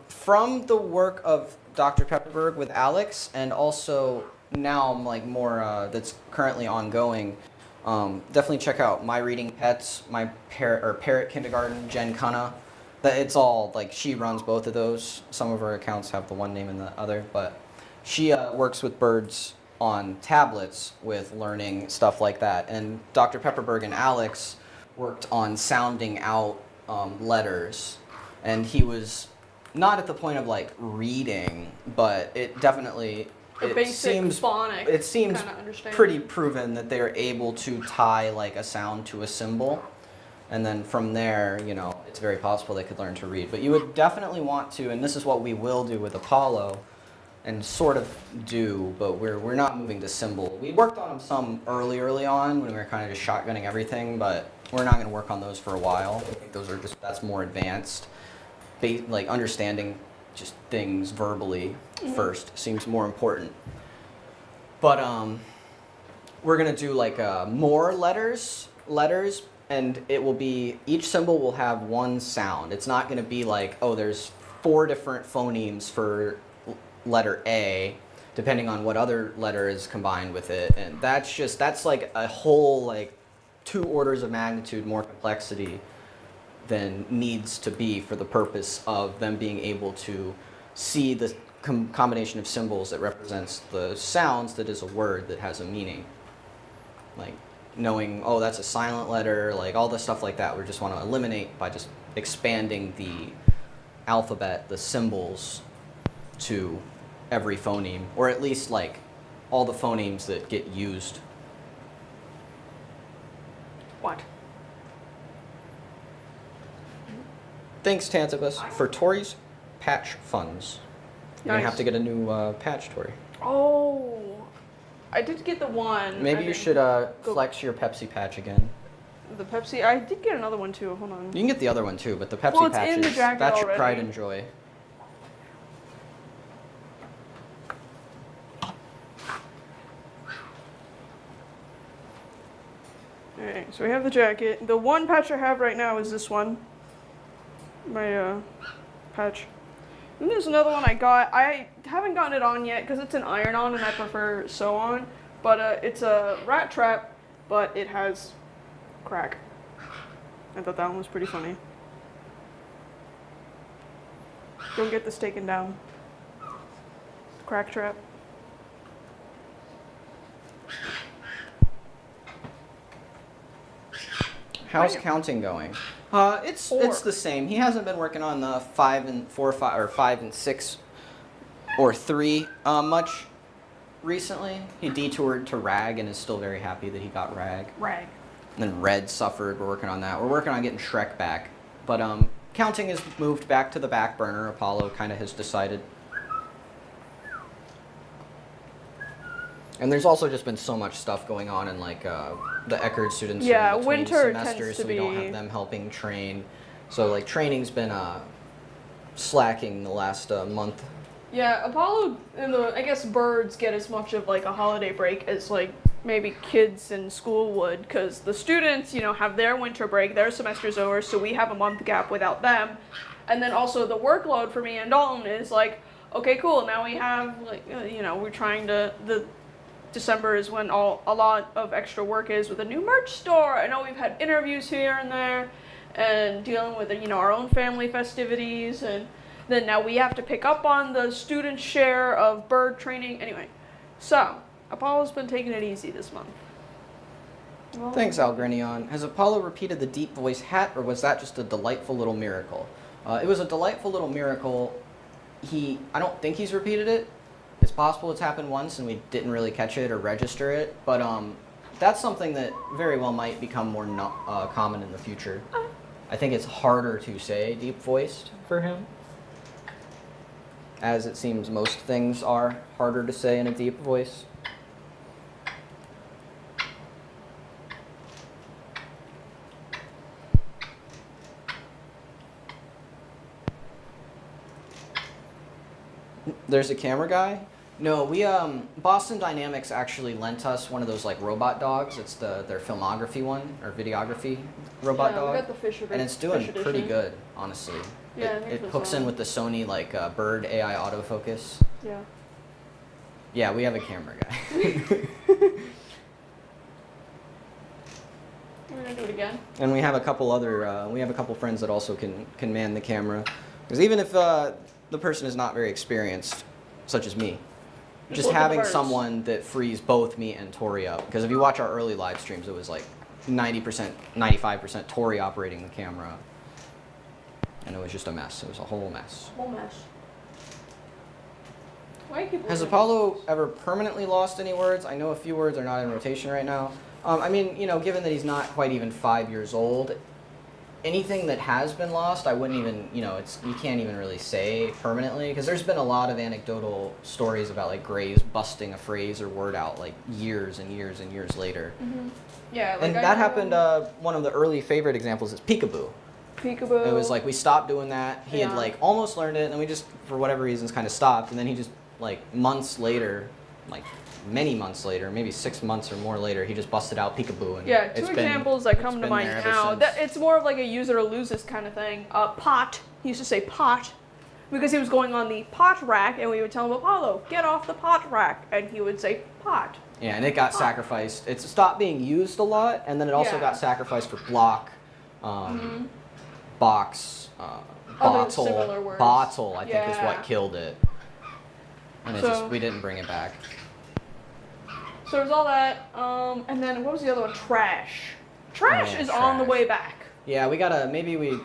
From the work of Dr. Pepperberg with Alex, and also now like more that's currently ongoing, definitely check out My Reading Pets, my Parrot Kindergarten, Jen Kunna. It's all like she runs both of those. Some of her accounts have the one name and the other, but she works with birds on tablets with learning stuff like that. And Dr. Pepperberg and Alex worked on sounding out letters, and he was not at the point of like reading, but it definitely A basic phonic it seems kinda understanding. pretty proven that they're able to tie like a sound to a symbol, and then from there, you know, it's very possible they could learn to read. But you would definitely want to, and this is what we will do with Apollo, and sort of do, but we're not moving to symbol. We worked on them some early on when we were kind of just shotgunning everything, but we're not going to work on those for a while. I think those are just, that's more advanced. Like understanding just things verbally first seems more important. But we're going to do like more letters, and it will be, each symbol will have one sound. It's not going to be like, oh, there's 4 different phonemes for letter A, depending on what other letter is combined with it, and that's like a whole like 2 orders of magnitude more complexity than needs to be for the purpose of them being able to see the combination of symbols that represents the sounds that is a word that has a meaning, like knowing, oh, that's a silent letter, like all the stuff like that we just want to eliminate by just expanding the alphabet, the symbols, to every phoneme, or at least like all the phonemes that get used. What? Thanks, Tantabus, for Tori's patch funds. You're gonna Nice. have to get a new patch, Tori. Oh, I did get the one. Maybe I you think. should Go- flex your Pepsi patch again. The Pepsi. I did get another one too. Hold on. You can get the other one too, but the Pepsi Well, it's patch in the jacket that's your already. pride and joy. Alright, so we have the jacket. The one patch I have right now is this one. My patch. And there's another one I got. I haven't gotten it on yet because it's an iron-on and I prefer sew-on. But it's a rat trap, but it has crack. I thought that one was pretty funny. Don't get this taken down. Crack trap. How's Right. counting going? It's 4. the same. He hasn't been working on the 5 and 4, 5, or 5 and 6, or 3 much recently. He detoured to Rag and is still very happy that he got Rag. Rag. And then Red suffered. We're working on that. We're working on getting Shrek back, but counting is moved back to the back burner. Apollo kind of has decided. And there's also just been so much stuff going on in like the Eckerd students. are Yeah, in between winter semesters, tends to so we don't be- have them helping train. So like training's been slacking the last month. Yeah, Apollo and I guess birds get as much of like a holiday break as like maybe kids in school would, because the students, you know, have their winter break, their semester's over, so we have a month gap without them. And then also the workload for me and Dalton is like, okay, cool, now we have like, you know, we're trying to, December is when a lot of extra work is with a new merch store. I know we've had interviews here and there and dealing with, you know, our own family festivities, and then now we have to pick up on the student share of bird training. Anyway, so Apollo's been taking it easy this month. Well, Thanks, Algrenion. Has Apollo repeated the deep voice hat, or was that just a delightful little miracle? It was a delightful little miracle. I don't think he's repeated it. It's possible it's happened once and we didn't really catch it or register it, but that's something that very well might become more common in the future. I think it's harder to say deep voiced for him, as it seems most things are harder to say in a deep voice. There's a camera guy? No, we Boston Dynamics actually lent us one of those like robot dogs. It's their filmography one or videography robot yeah, dog. we got the Fish And it's doing Fish pretty edition. good, honestly. Yeah, I it think it so. hooks in with the Sony like Bird AI autofocus. Yeah. Yeah, we have a camera guy. We're gonna do it again. And we have a couple other friends that also can man the camera. Because even if the person is not very experienced, such as me, just look at the having birds. someone that frees both me and Tori up. Because if you watch our early live streams, it was like 90%, 95% Tori operating the camera. and it was just a mess. It was a whole mess. Whole mess. Why do people Has do Apollo ever permanently lost any words? I know a few words are not in rotation right now. I mean, you know, given that he's not quite even 5 years old, anything that has been lost, I wouldn't even, you know, you can't even really say permanently, because there's been a lot of anecdotal stories about like Grays busting a phrase or word out like years and years and years later. Mm-hmm. Yeah, like And that happened, one of the early favorite examples is peekaboo. Peekaboo. It was like we stopped doing that. He had like almost learned it, and then we just, for whatever reasons, kind of stopped. And then he just, like months later, like many months later, maybe 6 months or more later, he just busted out peekaboo. And yeah, two examples that come to mind now. It's more of like a use it or lose this kind of thing. Pot, he used to say pot, because he was going on the pot rack, and we would tell him, Apollo, get off the pot rack, and he would say pot. Yeah, and it got sacrificed. It stopped being used a lot, and then it also got sacrificed for block, box, bottle, I think is what killed it. And it just, we didn't bring it back. So there's all that, and then what was the other one? Trash. Trash is on the way back. Yeah, we gotta, maybe we...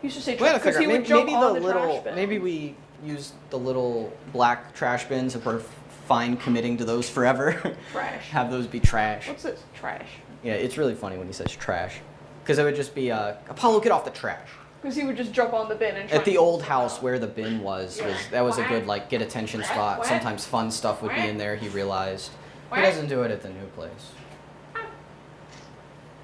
You should say We gotta trash, because figure he out, would jump maybe on the the little, trash bin. maybe we use the little black trash bins if we're fine committing to those forever. Trash. Have those be trash. What's this? Trash. Yeah, it's really funny when he says trash. Because it would just be, Apollo, get off the trash. Because he would just jump on the bin and try At the and old pull it house out. where the bin was that was a good like get attention spot. Sometimes fun stuff would be in there, he realized. He doesn't do it at the new place.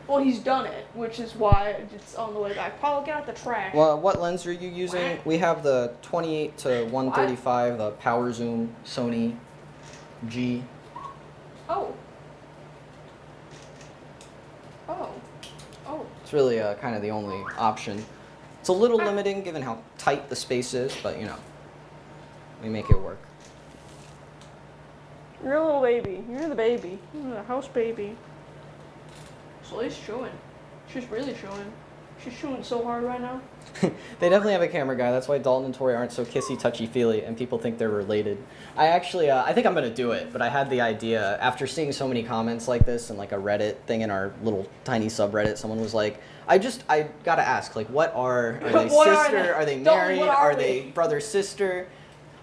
Well, he's done it, which is why it's on the way back. Paul, get out the trash. Well, what lens are you using? We have the 28 to 135, the power zoom Sony G. Oh. Oh. Oh. It's really kind of the only option. It's a little limiting given how tight the space is, but you know, we make it work. You're a little baby. You're the baby. You're the house baby. Soleil's chewing. She's really chewing. She's chewing so hard right now. They definitely have a camera guy. That's why Dalton and Tori aren't so kissy, touchy-feely, and people think they're related. I actually, I think I'm going to do it, but I had the idea, after seeing so many comments like this and like a Reddit thing in our little tiny subreddit, someone was like, I got to ask, like, are they sister? Are they married? Are they brother, sister?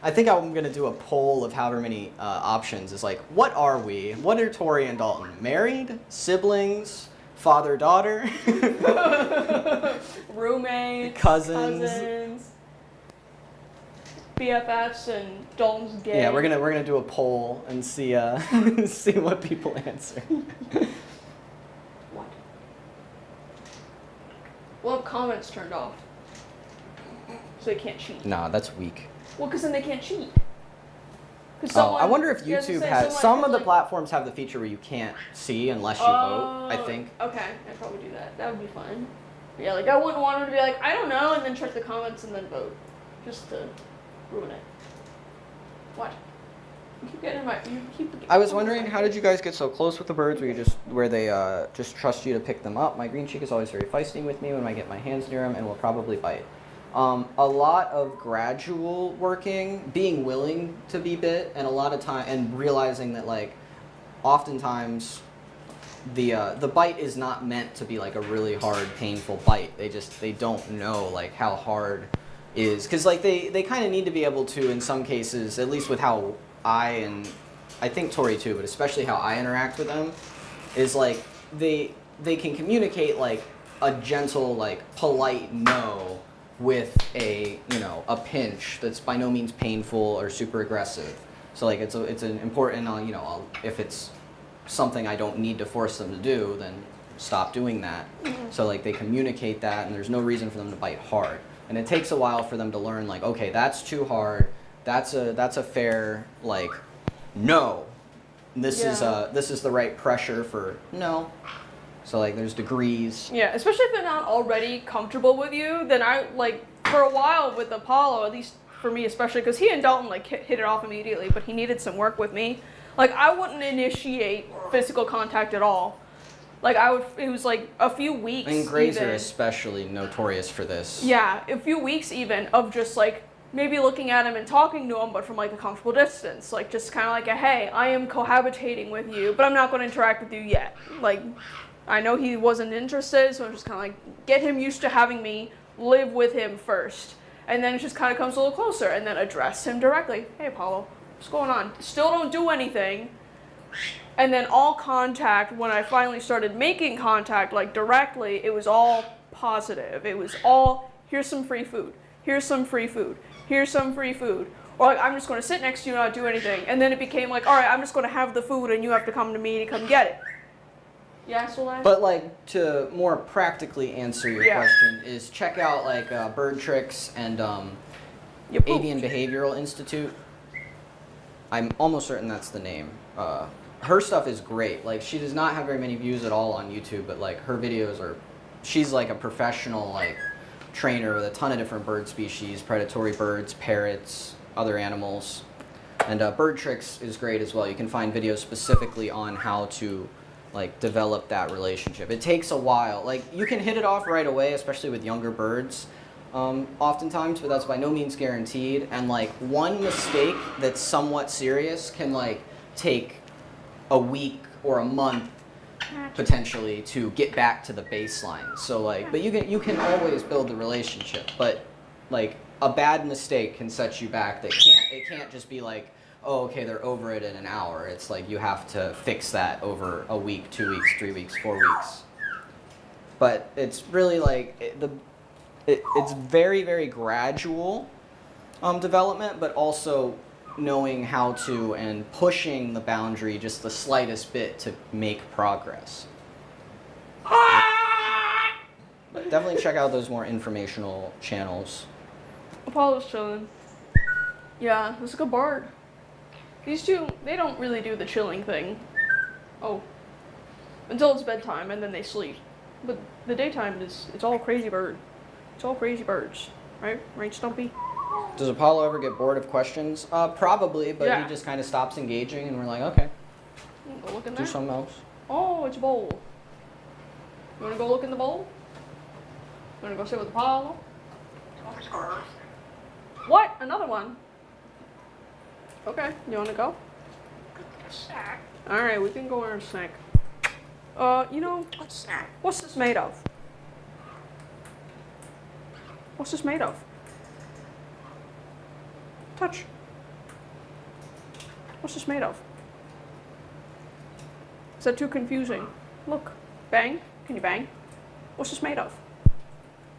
I think I'm going to do a poll of however many options. Is like, what are we? What are Tori and Dalton? Married? Siblings? Father, daughter? Roommates, cousins, BFFs, and Dalton's gay. Yeah, we're gonna do a poll and see see what people answer. What? We'll have comments turned off, so they can't cheat. Nah, that's weak. Well, because then they can't cheat. I wonder if YouTube has some of the platforms have the feature where you can't see unless you vote. I think. Okay, I'd probably do that. That would be fun. Yeah, like I wouldn't want them to be like, I don't know, and then check the comments and then vote, just to ruin it. What? You keep getting I was wondering, how did you guys get so close with the birds? Where they just trust you to pick them up? My green cheek is always very feisty with me when I get my hands near them, and will probably bite. A lot of gradual working, being willing to be bit, and a lot of time, and realizing that like, oftentimes, the bite is not meant to be like a really hard, painful bite. They don't know like how hard is, because like they kind of need to be able to, in some cases, at least with how I think Tori too, but especially how I interact with them, is like they can communicate like a gentle, like polite no with a pinch that's by no means painful or super aggressive. So like it's an important, if it's something I don't need to force them to do, then stop doing that. Mm-hmm. So like they communicate that, and there's no reason for them to bite hard. And it takes a while for them to learn like, okay, that's too hard. That's a fair like no. This is the right pressure for no. So like there's degrees. Yeah, especially if they're not already comfortable with you, then I like for a while with Apollo, at least for me especially, because he and Dalton like hit it off immediately, but he needed some work with me. Like I wouldn't initiate physical contact at all. Like it was like a few weeks. And Greys are especially notorious for this. Yeah, a few weeks even of just like maybe looking at him and talking to him, but from like a comfortable distance. Like just kind of like a, hey, I am cohabitating with you, but I'm not going to interact with you yet. Like I know he wasn't interested, so I'm just kind of like get him used to having me live with him first. And then it just kind of comes a little closer and then address him directly. Hey, Apollo, what's going on? Still don't do anything. And then all contact, when I finally started making contact, like directly, it was all positive. It was all, here's some free food. Here's some free food. Here's some free food. Or like, I'm just going to sit next to you and not do anything. And then it became like, all right, I'm just going to have the food and you have to come to me to come get it. Yeah, Soleil? But like to more practically answer your question is check out like Bird Tricks and Avian Behavioral Institute. I'm almost certain that's the name. Her stuff is great. Like she does not have very many views at all on YouTube, but like her videos are, she's like a professional like trainer with a ton of different bird species, predatory birds, parrots, other animals. And Bird Tricks is great as well. You can find videos specifically on how to like develop that relationship. It takes a while. Like you can hit it off right away, especially with younger birds, oftentimes, but that's by no means guaranteed. And like one mistake that's somewhat serious can like take a week or a month potentially to get back to the baseline. So like, but you can always build the relationship, but like a bad mistake can set you back. It can't just be like, oh, okay, they're over it in an hour. It's like you have to fix that over a week, 2 weeks, 3 weeks, 4 weeks. But it's really like, it's very, very gradual development, but also knowing how to and pushing the boundary just the slightest bit to make progress. But definitely check out those more informational channels. Apollo's chilling. Yeah, that's a good bird. These two, they don't really do the chilling thing. Oh. Until it's bedtime and then they sleep. But the daytime it's all crazy bird. It's all crazy birds. Right? Right, Stumpy? Does Apollo ever get bored of questions? Probably, but he just kind of stops engaging and we're like, okay, Go look in do there. something else. Oh, it's a bowl. You wanna go look in the bowl? You wanna go sit with Apollo? What? Another one? Okay, you wanna go? Snack. Alright, we can go on a snack. You know, What snack? what's this made of? What's this made of? Touch. What's this made of? Is that too confusing? Look. Bang. Can you bang? What's this made of?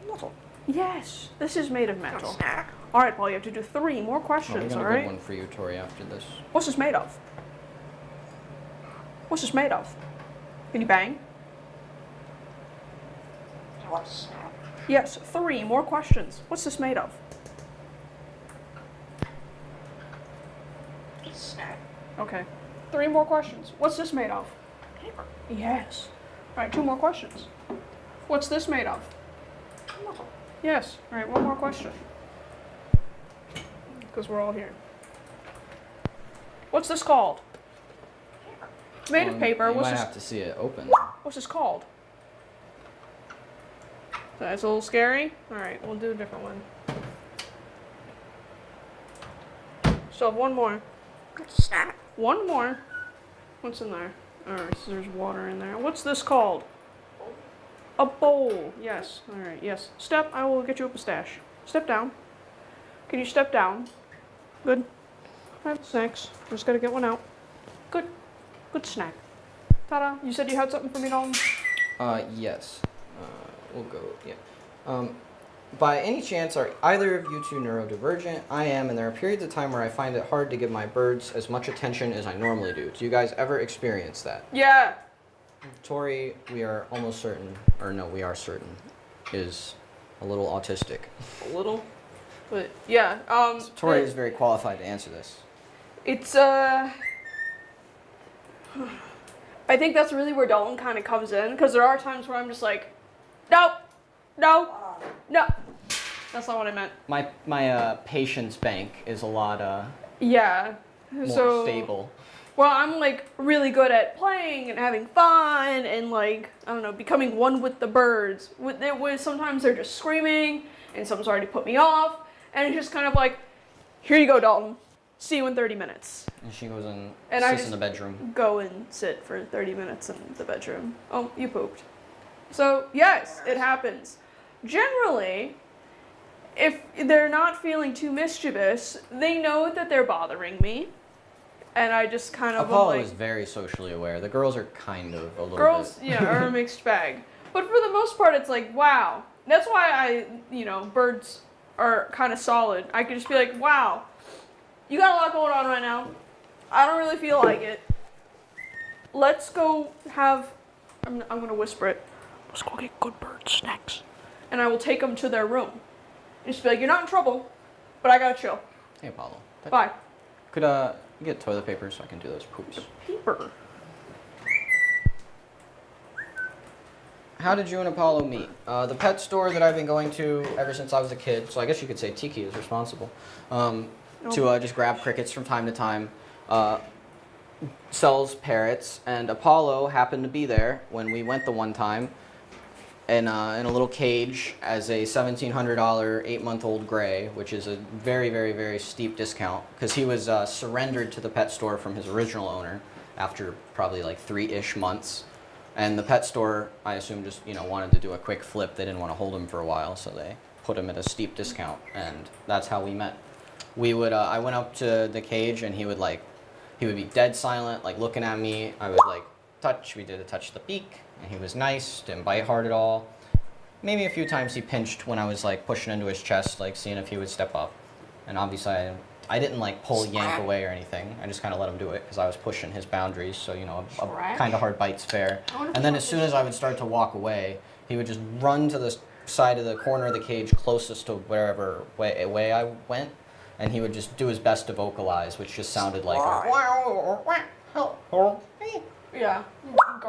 Metal. Yes, this is made of What metal. snack? Alright, Paul, you have to do 3 more Oh, we questions, got a good alright? one for you, Tori, after this. What's this made of? What's this made of? Can you bang? What snack? Yes, 3 more questions. What's this made of? Snack. Okay. 3 more questions. What's this made of? Paper. Yes. Alright, 2 more questions. What's this made of? Metal. Yes. Alright, 1 more question. Because we're all here. What's this called? Paper. It's made of paper. You What's might this? have to see it open. What's this called? That's a little scary. Alright, we'll do a different one. So 1 more. What snack? 1 more. What's in there? Alright, so there's water in there. What's this called? A bowl. Yes. Alright, yes. Step. I will get you up a stash. Step down. Can you step down? Good. Alright, snacks. Just gotta get one out. Good. Good snack. Ta-da. You said you had something for me, Dalton? Yes. We'll go, yeah. By any chance, are either of you two neurodivergent? I am, and there are periods of time where I find it hard to give my birds as much attention as I normally do. Do you guys ever experience that? Yeah. Tori, we are almost certain, or no, we are certain, is a little autistic. A little. But yeah. Tori is very qualified to answer this. It's I think that's really where Dalton kind of comes in, because there are times where I'm just like, no, no, no. That's not what I meant. My patience bank is a lot Yeah. more stable. Well, I'm like really good at playing and having fun and like, I don't know, becoming one with the birds. With sometimes they're just screaming and someone's already put me off, and it's just kind of like, here you go, Dalton. See you in 30 minutes. And she goes and And I sits just in the bedroom. go and sit for 30 minutes in the bedroom. Oh, you pooped. So, yes, it happens. Generally, if they're not feeling too mischievous, they know that they're bothering me. And I just kind of Apollo like, is very socially aware. The girls are kind of a little girls, bit. yeah, are a mixed bag. But for the most part, it's like, wow. That's why birds are kind of solid. I could just be like, wow, you got a lot going on right now. I don't really feel like it. Let's go have, I'm going to whisper it. Let's go get good bird snacks. And I will take them to their room. And just be like, you're not in trouble, but I gotta chill. Hey, Apollo. Bye. Could you get toilet paper so I can do those poops? Paper. How did you and Apollo meet? The pet store that I've been going to ever since I was a kid, so I guess you could say Tiki is responsible, to just grab crickets from time to time, sells parrots, and Apollo happened to be there when we went the one time in a little cage as a $1,700 8-month-old gray, which is a very, very, very steep discount because he was surrendered to the pet store from his original owner after probably like 3-ish months. And the pet store, I assume, just wanted to do a quick flip. They didn't want to hold him for a while, so they put him at a steep discount, and that's how we met. I went up to the cage, and he would be dead silent, like looking at me. I would we did a touch the beak, and he was nice, didn't bite hard at all. Maybe a few times he pinched when I was like pushing into his chest, like seeing if he would step up. And obviously I didn't like pull, yank away or anything. I just kind of let him do it because I was pushing his boundaries. So, a kind of hard bite's fair. And then as soon as I would start to walk away, he would just run to the side of the corner of the cage closest to wherever way I went. And he would just do his best to vocalize, which just sounded like Yeah.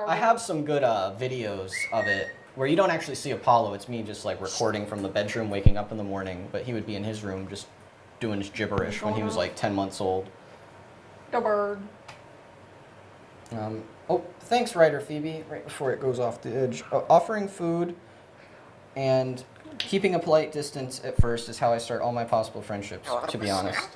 I have some good videos of it where you don't actually see Apollo. It's me just like recording from the bedroom, waking up in the morning. But he would be in his room just doing his gibberish when he was like 10 months old. The bird. Thanks, Writer Phoebe. Right before it goes off the edge, offering food and keeping a polite distance at first is how I start all my possible friendships. To be honest.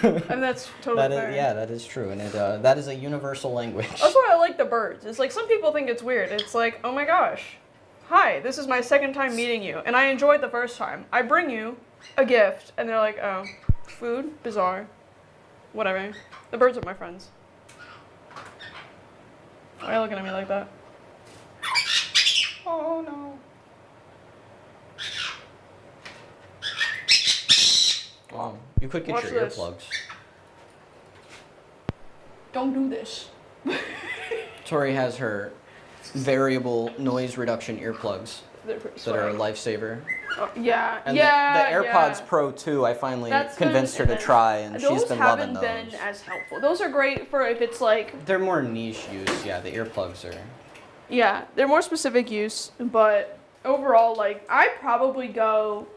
And that's totally fair. That is true, and that is a universal language. That's why I like the birds. It's like some people think it's weird. It's like, oh my gosh, hi, this is my second time meeting you, and I enjoyed the first time. I bring you a gift, and they're like, oh, food, bizarre, whatever. The birds are my friends. Why are you looking at me like that? Oh no. You could get Watch your this. earplugs. Don't do this. Tori has her variable noise reduction earplugs They're pretty that are a swag. lifesaver. Oh, yeah, And yeah, the AirPods yeah. Pro 2, I finally That's convinced her been- to try, and those she's been loving haven't those. been as helpful. Those are great for if it's like, They're more niche use, yeah. The earplugs are. yeah, they're more specific use, but overall, like, I probably go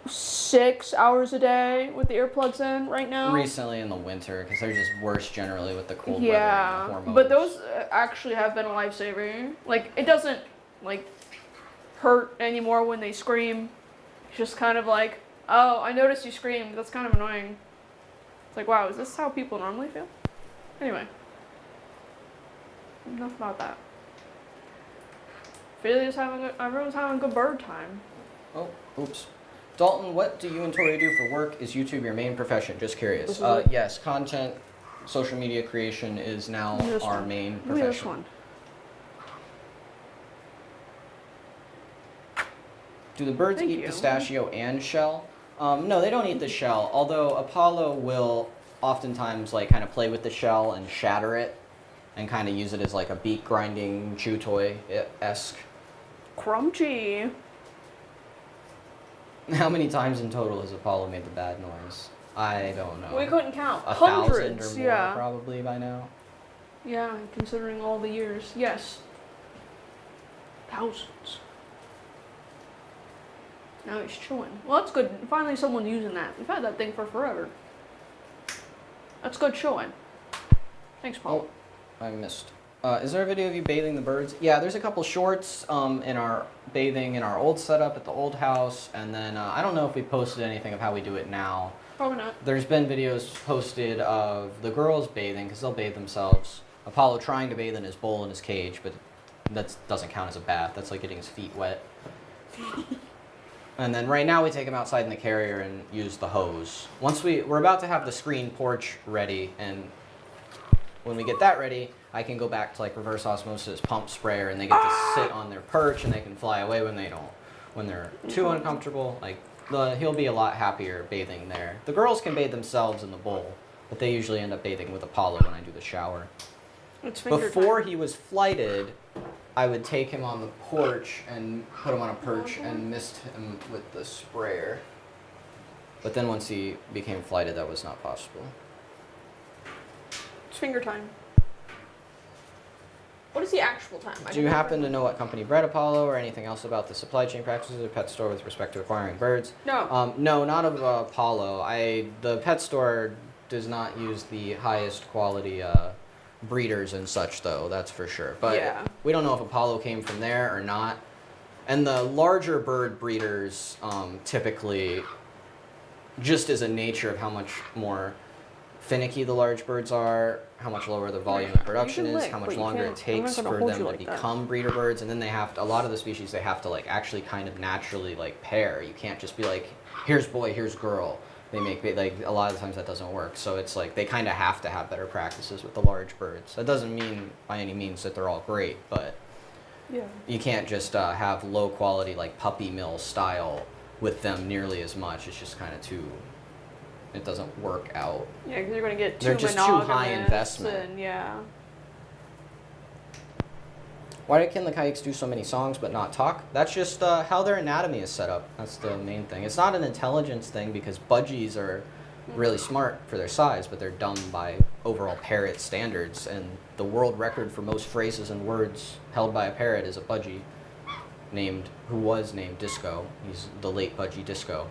6 hours a day with the earplugs in right now. Recently in the winter, because they're just worse generally with the cold weather and the Yeah, hormones. but those actually have been a lifesaver. Like, it doesn't, like, hurt anymore when they scream. It's just kind of like, oh, I noticed you screamed. That's kind of annoying. It's like, wow, is this how people normally feel? Anyway. Enough about that. Ophelia's everyone's having a good bird time. Oh, oops. Dalton, what do you and Tori do for work? Is YouTube your main profession? Just curious. This is it. Yes, content, social media creation is now This our one. main Look at this profession. one. Do the birds Thank eat you. pistachio and shell? No, they don't eat the shell, although Apollo will oftentimes like kind of play with the shell and shatter it and kind of use it as like a beak grinding chew toy-esque. Crunchy. How many times in total has Apollo made the bad noise? I don't know. We couldn't count. 1,000 Hundreds, or more yeah. probably by now. Yeah, considering all the years. Yes. Thousands. Now he's chewing. Well, that's good. Finally someone's using that. We've had that thing for forever. That's good chewing. Thanks, Paul. Oh, I missed. Is there a video of you bathing the birds? Yeah, there's a couple shorts in our bathing in our old setup at the old house, and then I don't know if we posted anything of how we do it now. Probably not. There's been videos posted of the girls bathing, because they'll bathe themselves. Apollo trying to bathe in his bowl in his cage, but that doesn't count as a bath. That's like getting his feet wet. And then right now we take them outside in the carrier and use the hose. Once we're about to have the screen porch ready, and when we get that ready, I can go back to like reverse osmosis pump sprayer, and they get to sit on their perch and they can fly away when they're too uncomfortable. Like he'll be a lot happier bathing there. The girls can bathe themselves in the bowl, but they usually end up bathing with Apollo when I do the shower. It's finger Before time. he was flighted, I would take him on the porch and put him on a perch and mist him with the sprayer. But then once he became flighted, that was not possible. It's finger time. What is the actual time? Do you happen to know what company bred Apollo or anything else about the supply chain practices of the pet store with respect to acquiring birds? No. No, not of Apollo. The pet store does not use the highest quality breeders and such, though, that's for sure. But Yeah. we don't know if Apollo came from there or not. And the larger bird breeders typically, just as a nature of how much more finicky the large birds are, how much lower the volume of production can is, lick, how much but you longer it can't- I'm not takes gonna for hold them you to like that. become breeder birds, and then they have to, a lot of the species they have to like actually kind of naturally like pair. You can't just be like, here's boy, here's girl. They make like a lot of the times that doesn't work. So it's like they kind of have to have better practices with the large birds. That doesn't mean by any means that they're all great, but Yeah. you can't just have low quality like puppy mill style with them nearly as much. It's just kind of too. It doesn't work out. Yeah, because you're going to get too They're just too high monogamous investment. And, yeah. Why can the Caiques do so many songs but not talk? That's just how their anatomy is set up. That's the main thing. It's not an intelligence thing because budgies are really smart for their size, but they're dumb by overall parrot standards. And the world record for most phrases and words held by a parrot is a budgie who was named Disco. He's the late budgie Disco.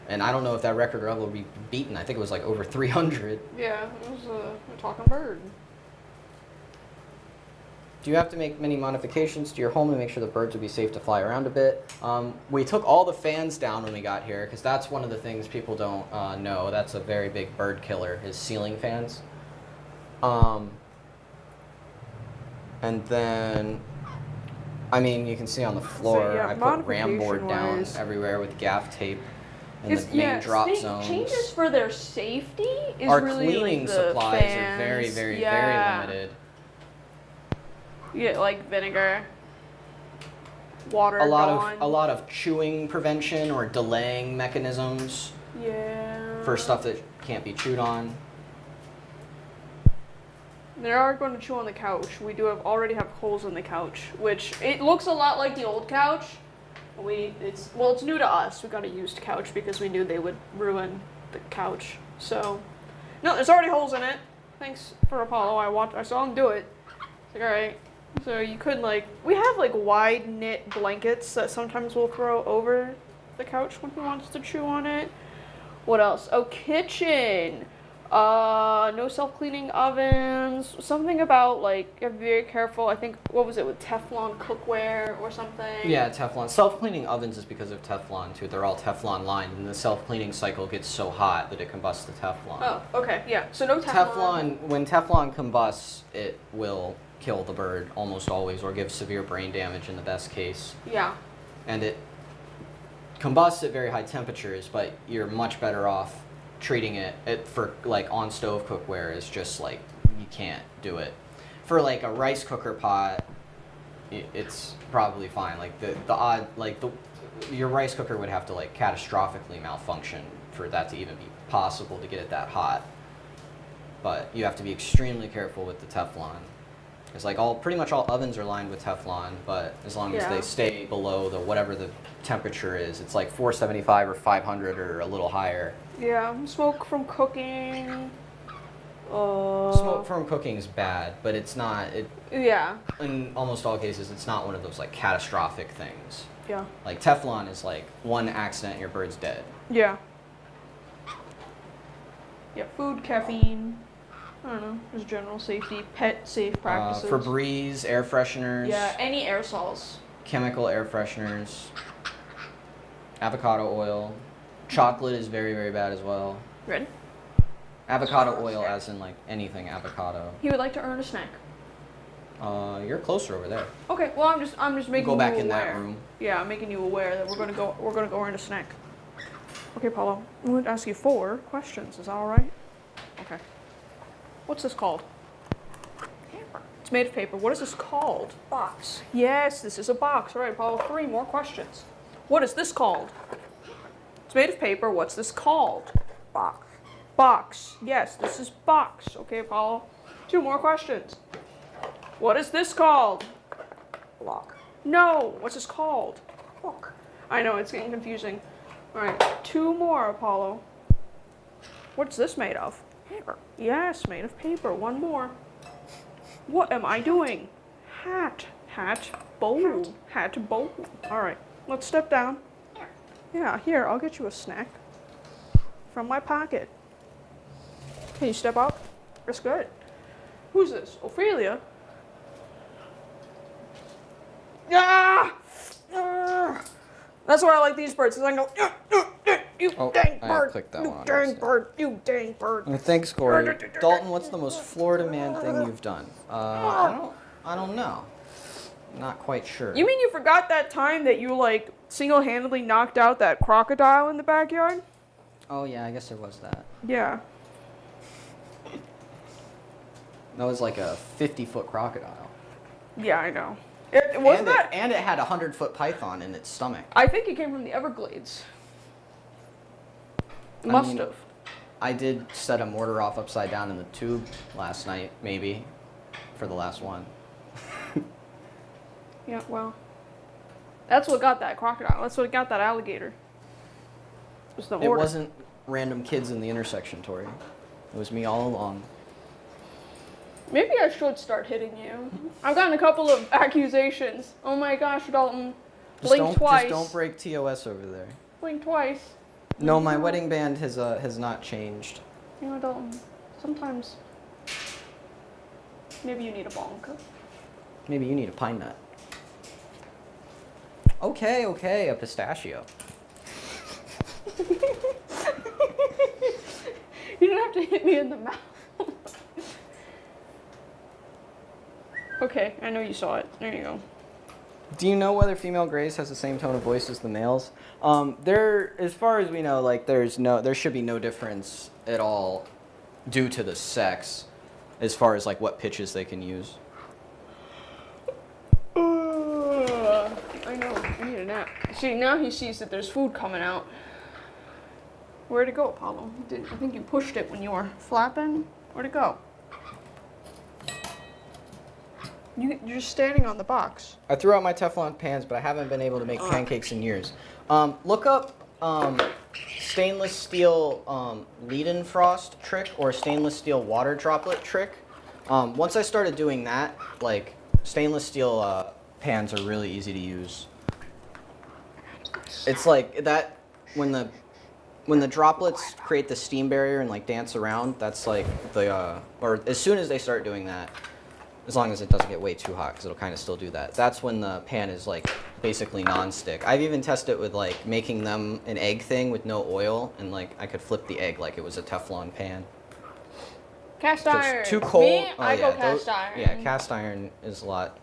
And I don't know if that record will ever be beaten. I think it was like over 300. Yeah, it was a talking bird. Do you have to make many modifications to your home to make sure the birds would be safe to fly around a bit? We took all the fans down when we got here because that's one of the things people don't know. That's a very big bird killer, is ceiling fans. And then, I mean, you can see on the floor, yeah, I put ram board down modification-wise- everywhere with gaff tape. And the main Yeah, drop state zones. changes for their safety is Our really cleaning like the supplies fans. are very, very, Yeah. very limited. You get like vinegar, water, A Dawn. lot of chewing prevention or delaying mechanisms Yeah. for stuff that can't be chewed on. They are going to chew on the couch. We do already have holes in the couch, which it looks a lot like the old couch. It's new to us. We got a used couch because we knew they would ruin the couch. So, no, there's already holes in it. Thanks for Apollo. I saw him do it. It's like, all right. So you could we have like wide knit blankets that sometimes we'll throw over the couch when he wants to chew on it. What else? Oh, kitchen. No self-cleaning ovens. Something about you have to be very careful. I think what was it with Teflon cookware or something? Yeah, Teflon. Self-cleaning ovens is because of Teflon too. They're all Teflon lined, and the self-cleaning cycle gets so hot that it combusts the Teflon. Oh, okay, yeah. So no Teflon. When Teflon combusts, it will kill the bird almost always, or give severe brain damage in the best case. Yeah. And it combusts at very high temperatures, but you're much better off treating it for on stove cookware is just you can't do it. For a rice cooker pot, it's probably fine. Your rice cooker would have to catastrophically malfunction for that to even be possible to get it that hot. But you have to be extremely careful with the Teflon. It's pretty much all ovens are lined with Teflon, but as long as they stay below whatever the temperature is, it's 475 or 500 or a little higher. Yeah, smoke from cooking. Smoke from cooking is bad, but it's not. Yeah. In almost all cases, it's not one of those catastrophic things. Yeah. Teflon is one accident and your bird's dead. Yeah. Yeah, food, caffeine. I don't know, just general safety, pet safe practices. Febreze, air fresheners. Yeah, any aerosols. Chemical air fresheners. Avocado oil. Chocolate is very, very bad as well. Ready? Avocado oil as in anything avocado. He would like to earn a snack. You're closer over there. Okay, well I'm just making Go back you in aware. that room. Yeah, I'm making you aware that we're gonna go around a snack. Okay, Apollo, I'm going to ask you 4 questions. Is that all right? Okay. What's this called? Paper. It's made of paper. What is this called? Box. Yes, this is a box. All right, Apollo, 3 more questions. What is this called? It's made of paper. What's this called? Box. Box. Yes, this is box. Okay, Apollo. 2 more questions. What is this called? Block. No. What's this called? Book. I know, it's getting confusing. All right, 2 more, Apollo. What's this made of? Paper. Yes, made of paper. 1 more. What am I doing? Hat. Hat. Bowl. Hat. Bowl. All right, let's step down. Here. Yeah, here, I'll get you a snack from my pocket. Can you step up? That's good. Who's this? Ophelia? Ah! Ah! That's why I like these birds, because I go, you Oh, dang I bird, clicked that you one on dang accident. bird, you dang bird. Thanks, Corey. Dalton, what's the most Florida man thing you've done? I don't know. Not quite sure. You mean you forgot that time that you, like, single-handedly knocked out that crocodile in the backyard? Oh yeah, I guess there was that. Yeah. That was like a 50-foot crocodile. Yeah, I know. It wasn't that. And it had a 100-foot python in its stomach. I think it came from the Everglades. I Must mean, have. I did set a mortar off upside down in the tube last night, maybe, for the last one. Yeah, well. That's what got that crocodile. That's what got that alligator. It was the It mortar. wasn't random kids in the intersection, Tori. It was me all along. Maybe I should start hitting you. I've gotten a couple of accusations. Oh my gosh, Dalton. Blink twice. Just don't break TOS over there. Blink twice. No, my wedding band has not changed. You know, Dalton, sometimes maybe you need a bonk. Maybe you need a pine nut. Okay, a pistachio. You don't have to hit me in the mouth. Okay, I know you saw it. There you go. Do you know whether female grays has the same tone of voice as the males? As far as we know, like there should be no difference at all due to the sex, as far as like what pitches they can use. I know. I need a nap. See, now he sees that there's food coming out. Where'd it go, Apollo? I think you pushed it when you were flapping. Where'd it go? You're just standing on the box. I threw out my Teflon pans, but I haven't been able to make pancakes in years. Look up stainless steel lead-in frost trick or stainless steel water droplet trick. Once I started doing that, like stainless steel pans are really easy to use. It's like that when the droplets create the steam barrier and like dance around. That's like or as soon as they start doing that. As long as it doesn't get way too hot, because it'll kind of still do that. That's when the pan is like basically non-stick. I've even tested it with like making them an egg thing with no oil, and like I could flip the egg like it was a Teflon pan. Cast Just iron. too cold. Me, oh, I yeah, go cast iron. Yeah, cast iron is a lot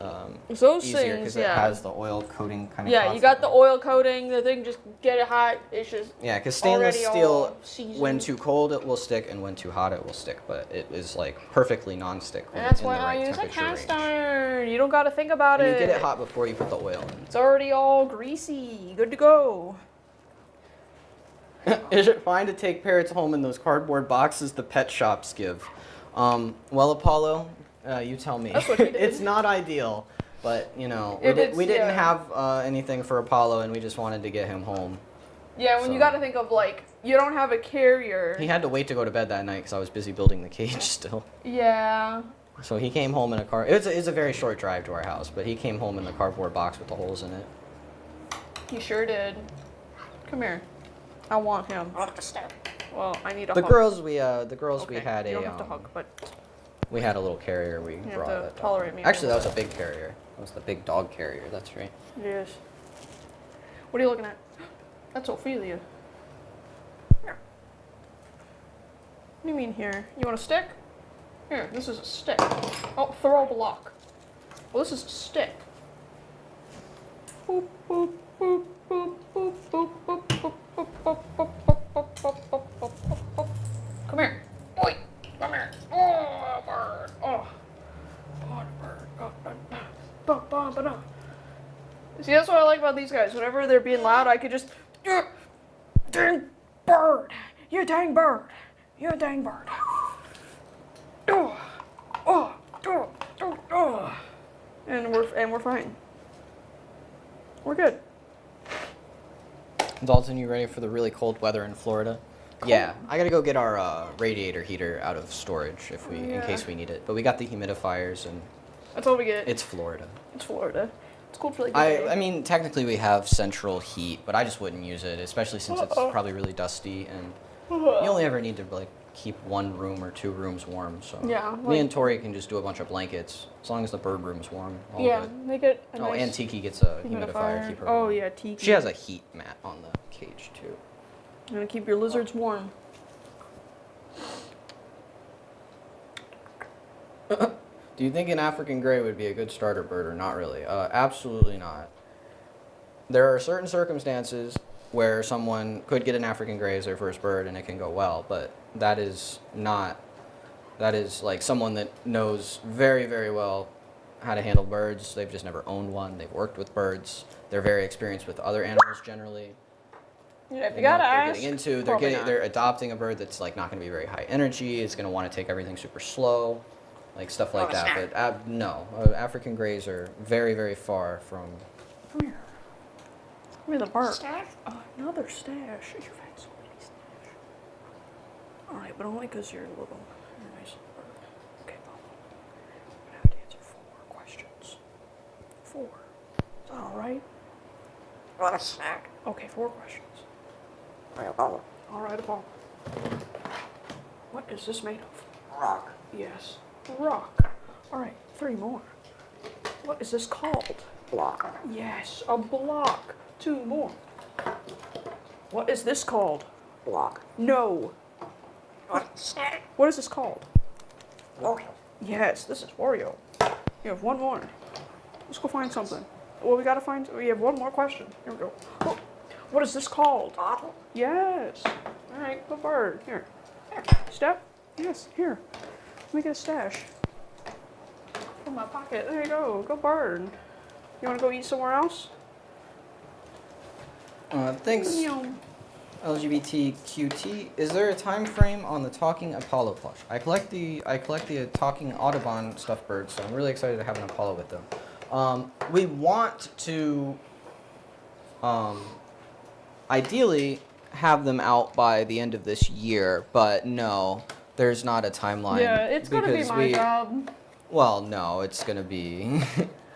Those easier things, because yeah. it has the oil coating kind of. Yeah, you got the oil coating. The thing just get it hot. It's just Yeah, because stainless already steel, all seasoned. when too cold it will stick, and when too hot it will stick. But it is like perfectly non-stick when And that's it's in why the right I use a temperature cast range. iron. You don't got to think about And it. you get it hot before you put the oil in. It's already all greasy. Good to go. Is it fine to take parrots home in those cardboard boxes the pet shops give? Well, Apollo, you tell me. That's what he did. It's not ideal, but you know, If it's- we didn't yeah. have anything for Apollo, and we just wanted to get him home. Yeah, when you So- got to think of like you don't have a carrier. He had to wait to go to bed that night because I was busy building the cage still. Yeah. So he came home in a car. It's a very short drive to our house, but he came home in the cardboard box with the holes in it. You sure did. Come here. I want him. I want to step. Well, I need a The hug. girls we Okay, had you a don't have to hug, but we had a little carrier we have brought. to that- tolerate me a Actually, that little was a big carrier. That was the big dog carrier. That's right. yes. What are you looking at? That's Ophelia. Here. What do you mean here? You want a stick? Here, this is a stick. Oh, throw a block. Well, this is a stick. Boop, boop, boop, boop, boop, boop, boop, boop, boop, boop, boop, boop, boop, boop, boop, boop, boop. Come here. Oi, come here. Oh, bird. Oh, bird. Oh, see, that's what I like about these guys. Whenever they're being loud, I could just, dang bird. You dang bird. You dang bird. And we're fine. We're good. Dalton, you ready for the really cold weather in Florida? Yeah, I gotta go get our radiator heater out of storage in case we need it. But we got the humidifiers and That's all we get. it's Florida. It's Florida. It's cool for like a day. I mean, technically we have central heat, but I just wouldn't use it, especially since it's probably really dusty and you only ever need to like keep one room or two rooms warm. So Yeah, me like- and Tori can just do a bunch of blankets as long as the bird room's warm. All Yeah, good. make it a Oh, nice and Tiki gets a humidifier. Keep her Oh warm. yeah, Tiki. She has a heat mat on the cage too. I'm gonna keep your lizards warm. Do you think an African gray would be a good starter bird or not really? Absolutely not. There are certain circumstances where someone could get an African gray as their first bird and it can go well, but that is like someone that knows very, very well how to handle birds. They've just never owned one. They've worked with birds. They're very experienced with other animals generally. Yeah, if They you know gotta what they're ask, getting into. probably not. They're adopting a bird that's like not going to be very high energy. It's going to want to take everything super slow, like stuff like that. But no, African grays are very, very far from. Come here. Give me the bark. Oh, another stash. You've had so many stash. Alright, but only because you're a little. You're a nice little bird. Okay, well, I'm gonna have to answer 4 more questions. 4. Is that alright? Want a snack? Okay, 4 questions. Oh, Alright, Apolo. What is this made of? rock. Yes. Rock. Alright, 3 more. What is this called? Block. Yes, a block. 2 more. What is this called? Block. No. Want a snack? What is this called? Wario. Yes, this is Wario. You have 1 more. Let's go find something. Well, we gotta find. We have 1 more question. Here we go. Oh, what is this called? Bottle. Yes. All right, good bird. Here. Step. Yes. Here. Let me get a stash. In my pocket. There you go. Good bird. You wanna go eat somewhere else? Thanks. Yum. LGBTQT. Is there a time frame on the talking Apollo plush? I collect the talking Audubon stuffed birds, so I'm really excited to have an Apollo with them. We want to ideally have them out by the end of this year, but no, there's not a timeline. Yeah, it's gonna be because my job. Well, no, it's gonna be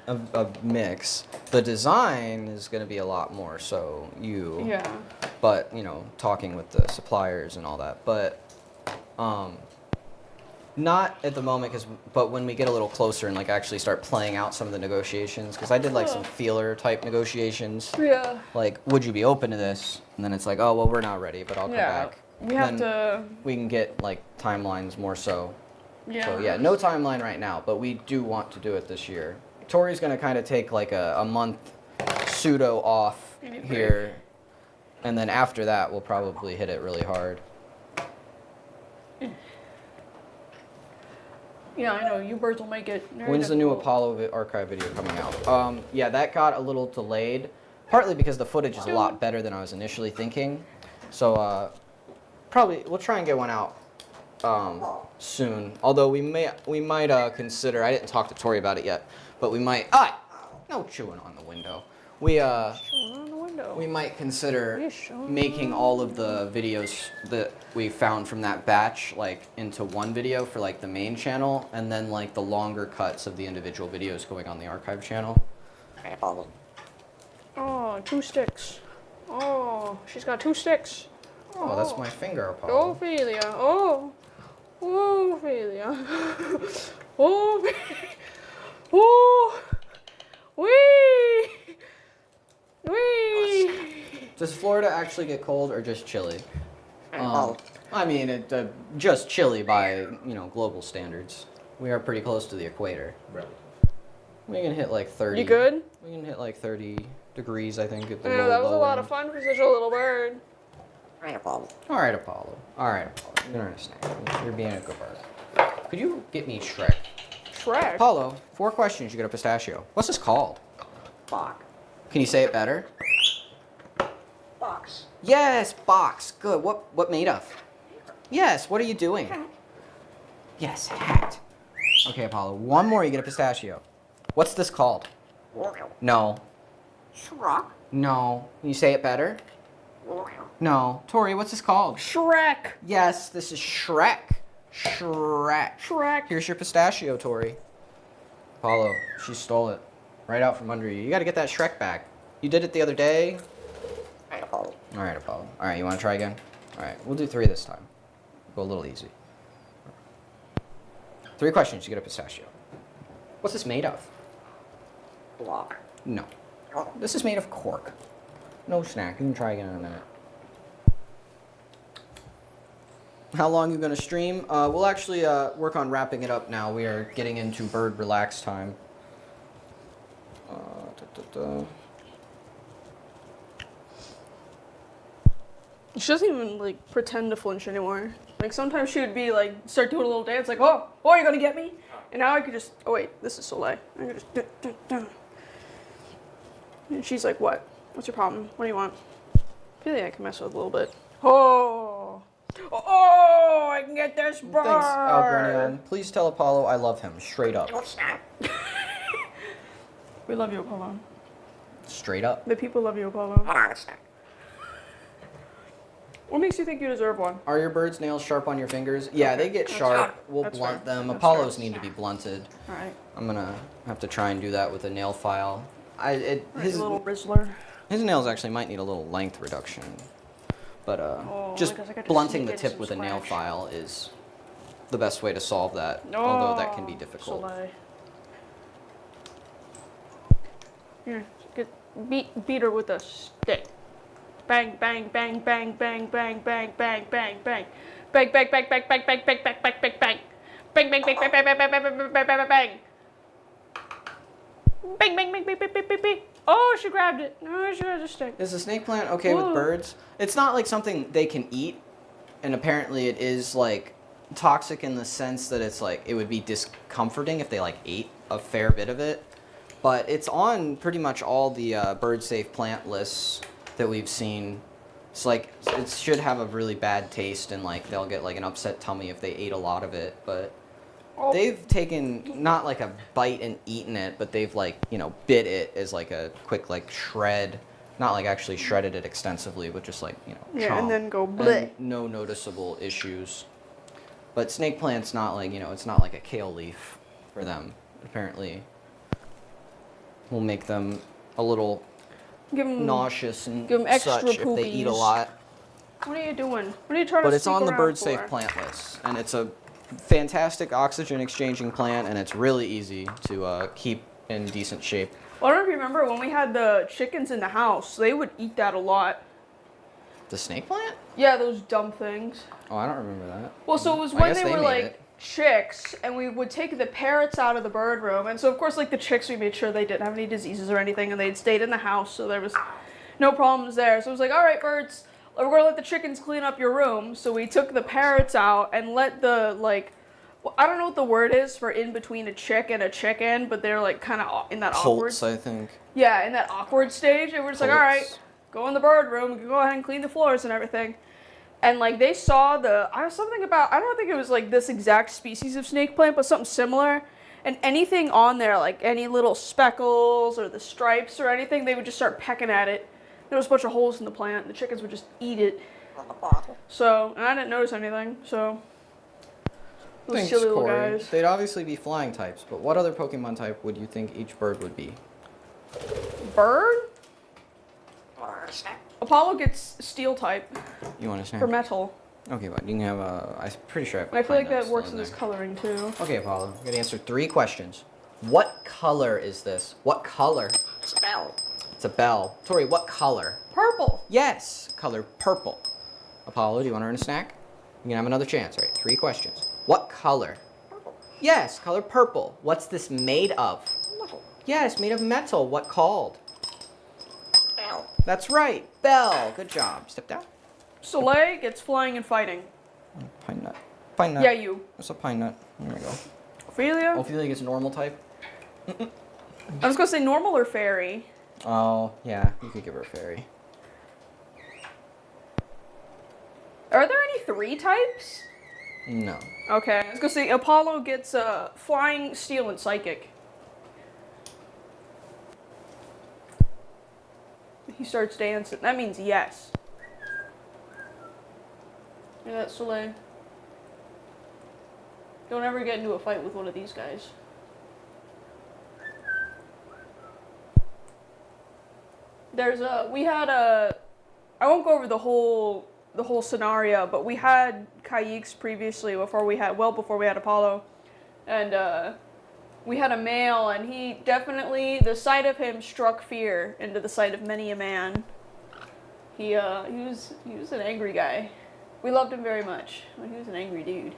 a mix. The design is gonna be a lot more so you. Yeah. But talking with the suppliers and all that, but not at the moment. But when we get a little closer and like actually start playing out some of the negotiations, because I did like some feeler type negotiations, Yeah. like would you be open to this, and then it's like, oh well, we're not ready, but I'll come Yeah. back. We have Then to. we can get like timelines more so. Yeah. So yeah, no timeline right now, but we do want to do it this year. Tori's gonna kind of take like a month pseudo off You need a here, and then after that we'll probably hit it really hard. Yeah, I know. You birds will make it. very When's the new difficult. Apollo archive video coming out? Yeah, that got a little delayed, partly because the footage is a lot better than I was initially thinking. So probably we'll try and get one out soon. Although we might consider. I didn't talk to Tori about it yet, but we might. No chewing on the window. We Showing on the window. we might consider Yes, sure. making all of the videos that we found from that batch like into one video for like the main channel, and then like the longer cuts of the individual videos going on the archive channel. Apple. Oh, 2 sticks. Oh, she's got 2 sticks. Oh, that's my finger, Apollo. Ophelia. Oh. Ophelia. Oh. Oh. Wee. Wee. Does Florida actually get cold or just chilly? Apple. I mean, just chilly by global standards. We are pretty close to the equator. Right. We can hit like 30. You good? We can hit like 30 degrees, I think, at the I know, low, that was a low lot end. of fun for such a little bird. Alright, Apolo. All right, Apollo. All right, Apollo. You're gonna snack. You're being a good bird. Could you get me Shrek? Shrek. Apollo, 4 questions. You get a pistachio. What's this called? Box. Can you say it better? Box. Yes, box. Good. What made of? Yes. What are you doing? Yes, hat. Okay, Apollo. One more. You get a pistachio. What's this called? Royal. No. Shrek. No. Can you say it better? Royal. No. Tori, what's this called? Shrek. Yes, this is Shrek. Shrek. Shrek. Here's your pistachio, Tori. Apollo, she stole it right out from under you. You got to get that Shrek back. You did it the other day. Alright, Apolo. All right, Apollo. All right, you want to try again? All right, we'll do 3 this time. Go a little easy. 3 questions, you get a pistachio. What's this made of? Block. No. Oh. This is made of cork. No snack. You can try again in a minute. How long you gonna stream? We'll actually work on wrapping it up now. We are getting into bird relax time. She doesn't even like pretend to flinch anymore. Like sometimes she would be like start doing a little dance like, oh, you're gonna get me? And now I could just, oh wait, this is Soleil. I could just, and she's like, what? What's your problem? What do you want? I feel like I can mess with a little bit. Oh, I can get this bird. Thanks, Algrenion. Please tell Apollo I love him, straight up. Don't snap. We love you, Apolo. Straight up. The people love you, Apolo. Hold on a sec. What makes you think you deserve one? Are your bird's nails sharp on your fingers? Yeah, they get That's sharp. fair. We'll That's blunt fair. them. That's Apollo's fair. need to be blunted. All right. I'm gonna have to try and do that with a nail file. His little Rizzler. His nails actually might need a little length reduction, but just because I got to blunting sneak the in tip some with a nail scratch. file is the best way to solve that. Although that can be Oh, difficult. Soleil. Here, beat her with a stick. Bang, bang, bang, bang, bang, bang, bang, bang, bang, bang. Bang, bang, bang, bang, bang, bang, bang, bang, bang, bang, bang. Bang, bang, bang, bang, bang, bang, bang, bang, bang, bang, bang, bang. Bang, bang, bang, bang, bang, bang, bang, bang. Oh, she grabbed it. No, she grabbed the stick. Is the snake plant okay with Whoa. birds? It's not like something they can eat, and apparently it is like toxic in the sense that it's like it would be discomforting if they like ate a fair bit of it. But it's on pretty much all the bird safe plant lists that we've seen. It's like it should have a really bad taste and like they'll get like an upset tummy if they ate a lot of it. But they've taken not like a bite and eaten it, but they've like, you know, bit it as like a quick like shred. Not like actually shredded it extensively, but just like, you know, Yeah, and chomp. then go And bleh. no noticeable issues. But snake plant's not like, you know, it's not like a kale leaf for them. Apparently will make them a little Give him. nauseous and give 'em extra such if they eat a poopies. lot. What are you doing? What are you trying But to it's sneak on the around bird for? safe plant list, and it's a fantastic oxygen exchanging plant, and it's really easy to keep in decent shape. Well, I don't know if you remember when we had the chickens in the house, they would eat that a lot. The snake plant? Yeah, those dumb things. Oh, I don't remember that. Well, so it was I when guess they they were made like it. chicks, and we would take the parrots out of the bird room, and so of course, like the chicks, we made sure they didn't have any diseases or anything, and they'd stayed in the house, so there was no problems there. So it was like, all right, birds, we're gonna let the chickens clean up your room. So we took the parrots out and let the like, well, I don't know what the word is for in between a chick and a chicken, but they're like kind of in that awkward. Colts, I think. Yeah, in that awkward stage, and we're just like, all right, Colts. go in the bird room, we can go ahead and clean the floors and everything. And like they saw I was something about, I don't think it was like this exact species of snake plant, but something similar. And anything on there, like any little speckles or the stripes or anything, they would just start pecking at it. There was a bunch of holes in the plant, and the chickens would just eat it. On the bottle. So, and I didn't notice anything, so. Those Thanks, silly little Corey. guys. They'd obviously be flying types, but what other Pokemon type would you think each bird would be? Bird? Hold on a sec. Apollo gets steel type You want to say? for metal. Okay, but you can have a. I'm pretty sure. And I feel like that still works in this there. coloring too. Okay, Apollo. You gotta answer 3 questions. What color is this? What color? It's a bell. It's a bell. Tori, what color? Purple. Yes, color purple. Apollo, do you want to earn a snack? You can have another chance. All right, 3 questions. What color? Purple. Yes, color purple. What's this made of? Metal. Yes, made of metal. What called? Bell. That's right. Bell. Good job. Step down. Soleil gets flying and fighting. Pine nut. Pine nut. Yeah, you. That's a pine nut. There we go. Ophelia? Ophelia gets normal type. I was gonna say normal or fairy. Oh, yeah. You could give her a fairy. Are there any 3 types? No. Okay, I was gonna say Apollo gets flying, steel, and psychic. He starts dancing. That means yes. Look at that Soleil. Don't ever get into a fight with one of these guys. I won't go over the whole scenario, but we had Caiques previously before we had Apollo, and we had a male, and he definitely, the sight of him struck fear into the sight of many a man. He was an angry guy. We loved him very much, but he was an angry dude.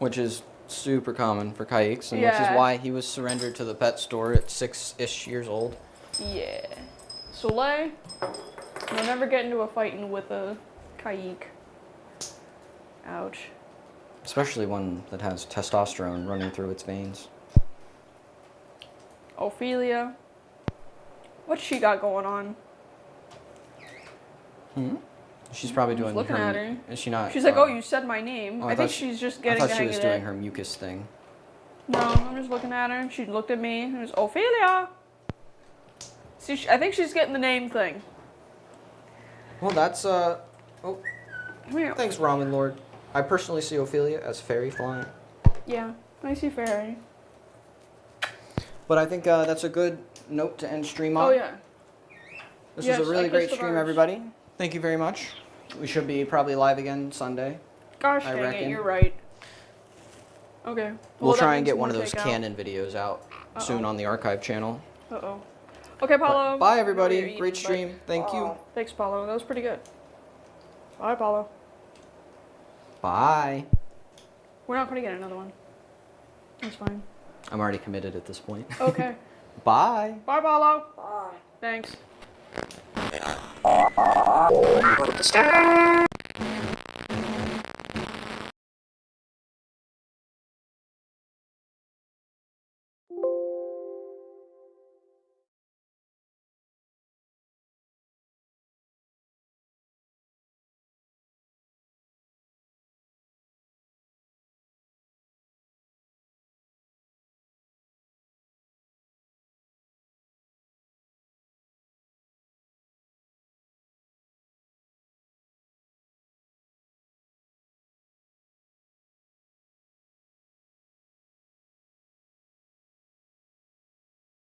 Which is super common for Caiques, and which Yeah. is why he was surrendered to the pet store at 6-ish years old. Yeah. Soleil, you'll never get into a fighting with a Caique. Ouch. Especially one that has testosterone running through its veins. Ophelia. What's she got going on? She's probably doing looking at her. Is she not? She's like, oh, you said my name. oh, I I think thought she's just I getting thought the she hang was of doing it. her mucus thing. No, I'm just looking at her. She looked at me. It was Ophelia. See, I think she's getting the name thing. Well, that's Oh, Come here. thanks, Ramen Lord. I personally see Ophelia as fairy flying. Yeah, I see fairy. But I think that's a good note to end stream on. Oh yeah. This Yes, was a really I great kissed the stream, birds. everybody. Thank you very much. We should be probably live again Sunday. Gosh I dang reckon. it, you're right. Okay. We'll that try and means get one of more those takeout. canon videos out soon on the archive channel. Uh-oh. Okay, Paulo. Bye, I know everybody. you're eating, Great but- stream. Thank you. Thanks, Paulo. That was pretty good. Bye, Paulo. Bye. We're not going to get another one. That's fine. I'm already committed at this point. Okay. Bye. Bye, Paulo. Bye. Thanks. Start.